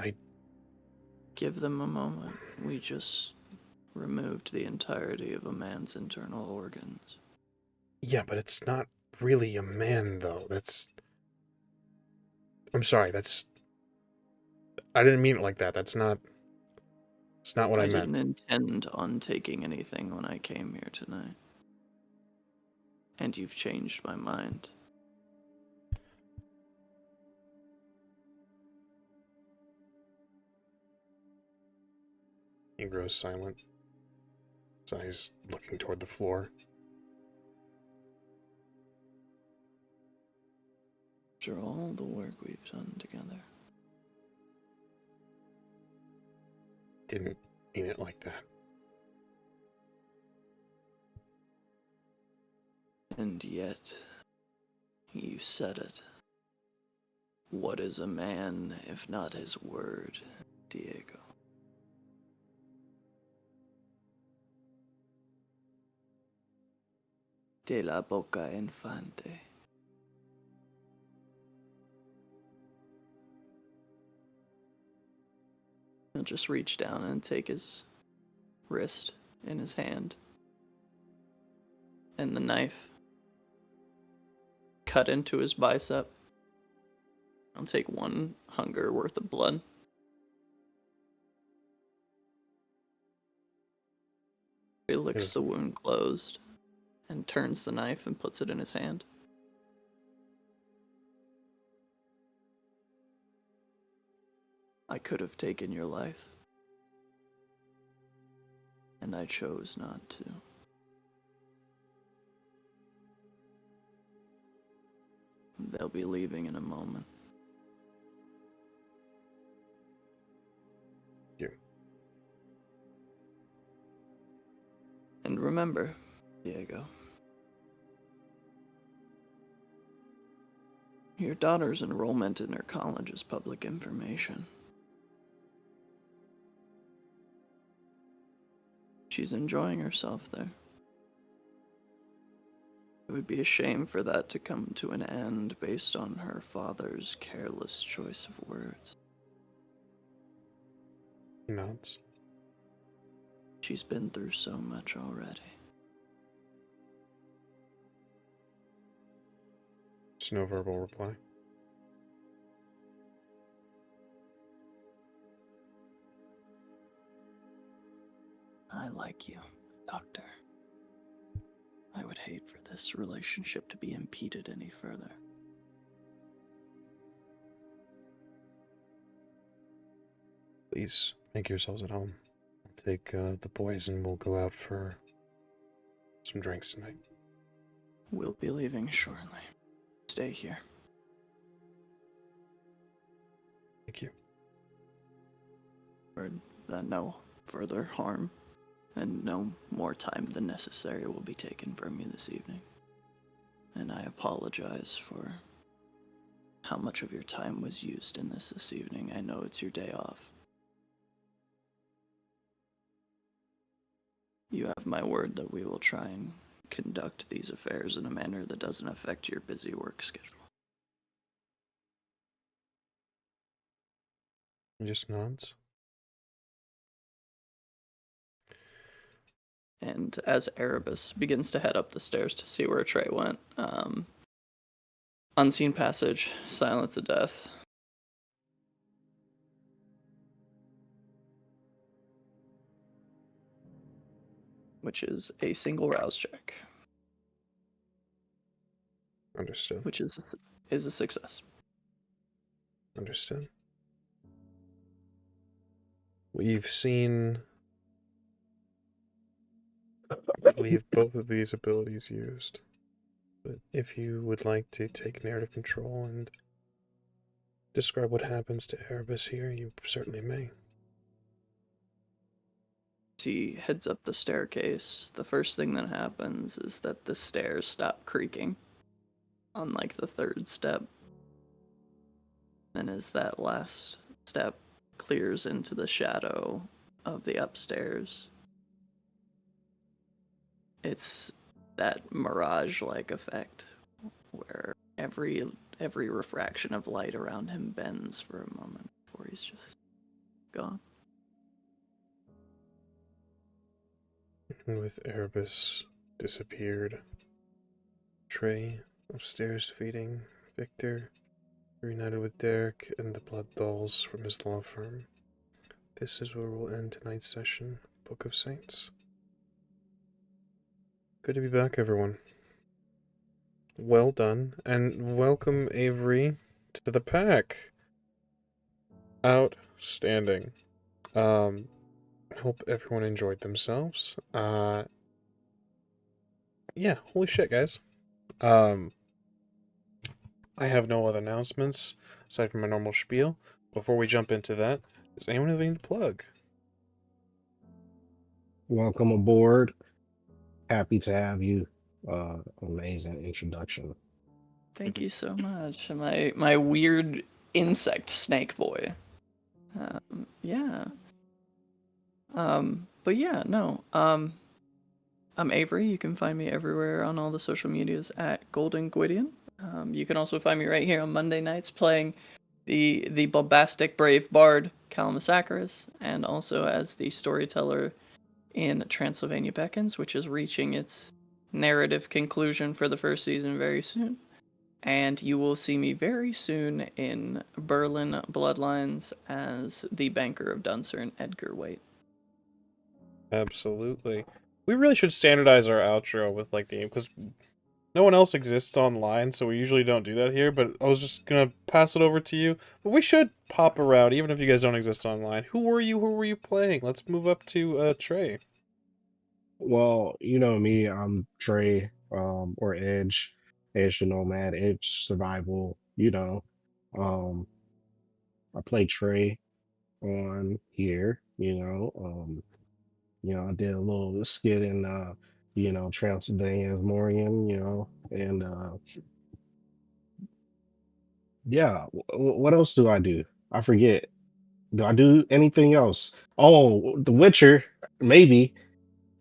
Give them a moment. We just removed the entirety of a man's internal organs. Yeah, but it's not really a man, though. I'm sorry, I didn't mean it like that. It's not what I meant. I didn't intend on taking anything when I came here tonight. And you've changed my mind. He grows silent, his eyes looking toward the floor. After all the work we've done together. Didn't mean it like that. And yet, you said it. What is a man if not his word, Diego? De la boca infante. He'll just reach down and take his wrist in his hand. And the knife cut into his bicep. I'll take one hunger worth of blood. He licks the wound closed and turns the knife and puts it in his hand. I could have taken your life, and I chose not to. They'll be leaving in a moment. Yeah. And remember, Diego, your daughter's enrollment in her college is public information. She's enjoying herself there. It would be a shame for that to come to an end based on her father's careless choice of words. He nods. She's been through so much already. There's no verbal reply. I like you, Doctor. I would hate for this relationship to be impeded any further. Please make yourselves at home. I'll take the boys and we'll go out for some drinks tonight. We'll be leaving shortly. Stay here. Thank you. Word that no further harm and no more time than necessary will be taken from you this evening. And I apologize for how much of your time was used in this evening. I know it's your day off. You have my word that we will try and conduct these affairs in a manner that doesn't affect your busy work schedule. He just nods. And as Erebus begins to head up the stairs to see where TREY went, unseen passage, silence of death. Which is a single rouse check. Understood. Which is a success. Understood. We've seen, I believe, both of these abilities used. But if you would like to take narrative control and describe what happens to Erebus here, you certainly may. He heads up the staircase. The first thing that happens is that the stairs stop creaking on like the third step. And as that last step clears into the shadow of the upstairs, it's that mirage-like effect where every refraction of light around him bends for a moment before he's just gone. And with Erebus disappeared, TREY upstairs feeding Victor, reunited with Derek and the blood dolls from his law firm. This is where we'll end tonight's session, Book of Saints. Good to be back, everyone. Well done, and welcome, Avery, to the pack. Outstanding. Hope everyone enjoyed themselves. Yeah, holy shit, guys. I have no other announcements aside from my normal spiel. Before we jump into that, does anyone have anything to plug? Welcome aboard. Happy to have you. Amazing introduction. Thank you so much. My weird insect snake boy. Yeah. But yeah, no. I'm Avery. You can find me everywhere on all the social medias at Golden Gwydion. You can also find me right here on Monday nights playing the bombastic brave bard Calamasacaris, and also as the storyteller in Transylvania Beckons, which is reaching its narrative conclusion for the first season very soon. And you will see me very soon in Berlin Bloodlines as the Banker of Dunsern, Edgar Waite. Absolutely. We really should standardize our outro with like the because no one else exists online, so we usually don't do that here. But I was just gonna pass it over to you. But we should pop around, even if you guys don't exist online. Who were you? Who were you playing? Let's move up to Trey. Well, you know me, I'm Trey, or Edge, Edge the Nomad, Edge Survival, I play Trey on here, I did a little skit in Transylvania's Morgan, and yeah, what else do I do? I forget. Do I do anything else? Oh, The Witcher, maybe.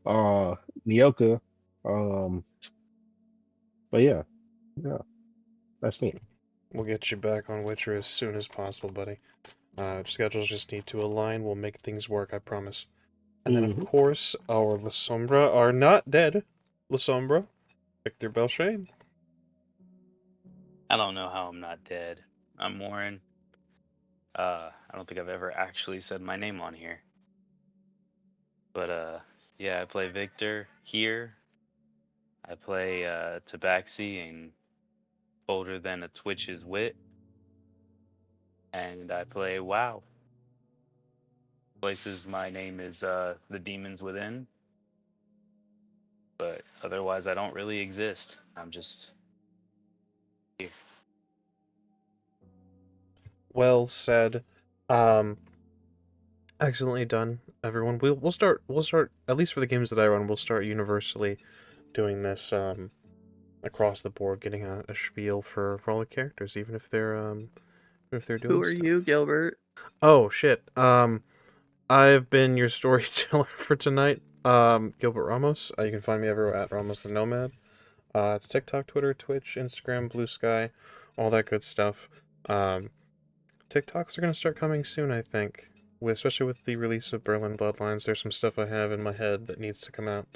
Nyoka. Um, but yeah, that's me. We'll get you back on Witcher as soon as possible, buddy. Schedules just need to align. We'll make things work, I promise. And then, of Mhm. course, our La Sombra are not dead. La Sombra, Victor BELLSHANE. I don't know how I'm not dead. I'm Warren. I don't think I've ever actually said my name on here. But yeah, I play Victor here. I play Tabaxi and Older Than a Twitch's Wit. And I play WoW. Places my name is The Demons Within. But otherwise I don't really exist. I'm just here. Well said. Excellently done, everyone. We'll start at least for the games that I run. We'll start universally doing this across the board, getting a spiel for all the characters, even if they're doing Who are stuff. you, Gilbert? Oh shit. I've been your storyteller for tonight. Gilbert Ramos. You can find me everywhere at Ramos the Nomad. It's TikTok, Twitter, Twitch, Instagram, Blue Sky, all that good stuff. TikToks are gonna start coming soon, I think. Especially with the release of Berlin Bloodlines, there's some stuff I have in my head that needs to come out.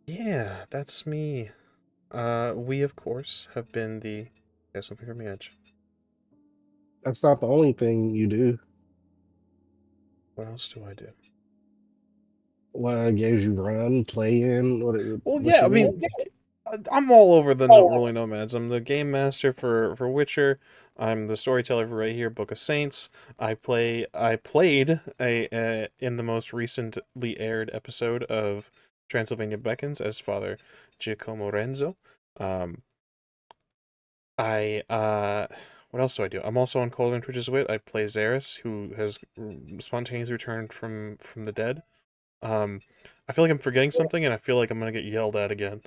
Yeah, that's me. We of course have been the. There's something from the edge. That's not the only thing you do. What else do I do? What games you run, play in? Well, What yeah, you I mean, mean? I'm all over the Rolling Nomads. I'm the game master for Witcher. I'm the storyteller for right here, Book of Saints. I played in the most recently aired episode of Transylvania Beckons as Father Giacomo Renzo. What else do I do? I'm also on Cold and Twitch's Wit. I play Xeris, who has spontaneously returned from the dead. I feel like I'm forgetting something, and I feel like I'm gonna get yelled at again.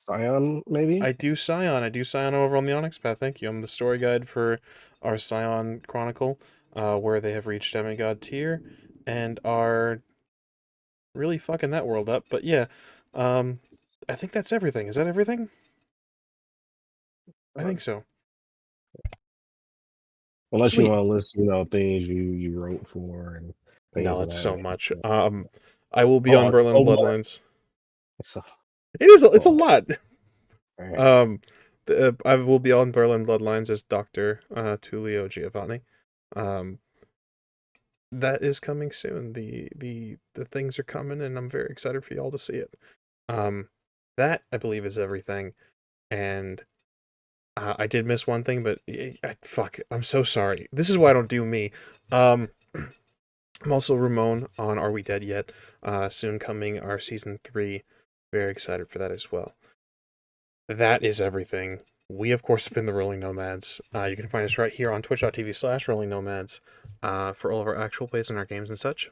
Scion, maybe? I do Scion over on the Onyx Path. Thank you. I'm the story guide for our Scion Chronicle, where they have reached demigod tier and are really fucking that world up. But yeah, I think that's everything. Is that everything? I think so. Unless you Sweet. want to list, things you wrote for and things No, of it's that so nature. much. I will be on Berlin Bloodlines. So, It's a lot. all right. I will be on Berlin Bloodlines as Dr. Tullio Giovanni. That is coming soon. The things are coming, and I'm very excited for y'all to see it. That I believe is everything, and I did miss one thing, but fuck, I'm so sorry. This is why I don't do me. I'm also Ramon on Are We Dead Yet? Soon coming our season 3. Very excited for that as well. That is everything. We, of course, have been the Rolling Nomads. You can find us right here on twitch.tv/Rolling Nomads for all of our actual plays and our games and such.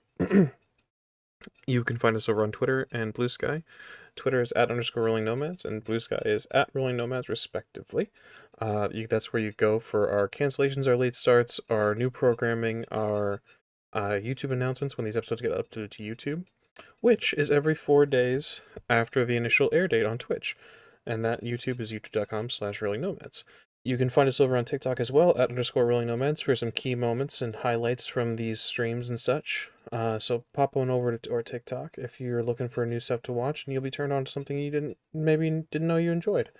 You can find us over on Twitter and Blue Sky. Twitter is @_Rolling Nomads, and Blue Sky is @Rolling Nomads, respectively. That's where you go for our cancellations, our late starts, our new programming, our YouTube announcements when these episodes get uploaded to YouTube, which is every 4 days after the initial air date on Twitch. And that YouTube is youtube.com/Rolling Nomads. You can find us over on TikTok as well, @_Rolling Nomads, for some key moments and highlights from these streams and such. So pop on over to our TikTok if you're looking for new stuff to watch, and you'll be turned on to something you didn't know you enjoyed.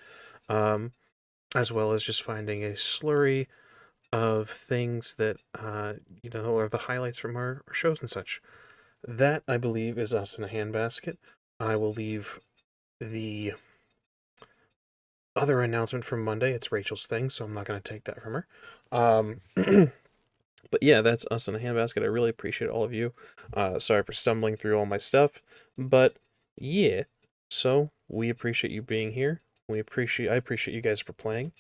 As well as just finding a slurry of things that are the highlights from our shows and such. That, I believe, is us in a handbasket. I will leave the other announcement from Monday. It's Rachel's thing, so I'm not going to take that from her. But yeah, that's us in a handbasket. I really appreciate all of you. Sorry for stumbling through all my stuff, but yeah. So we appreciate you being here. I appreciate you guys for playing,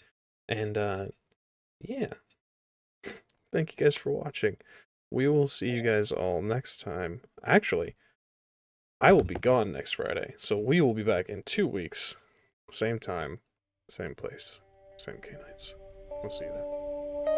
and yeah. Thank you guys for watching. We will see you guys all next time. Actually, I will be gone next Friday, so we will be back in 2 weeks. Same time, same place, same K-Nights. We'll see you then.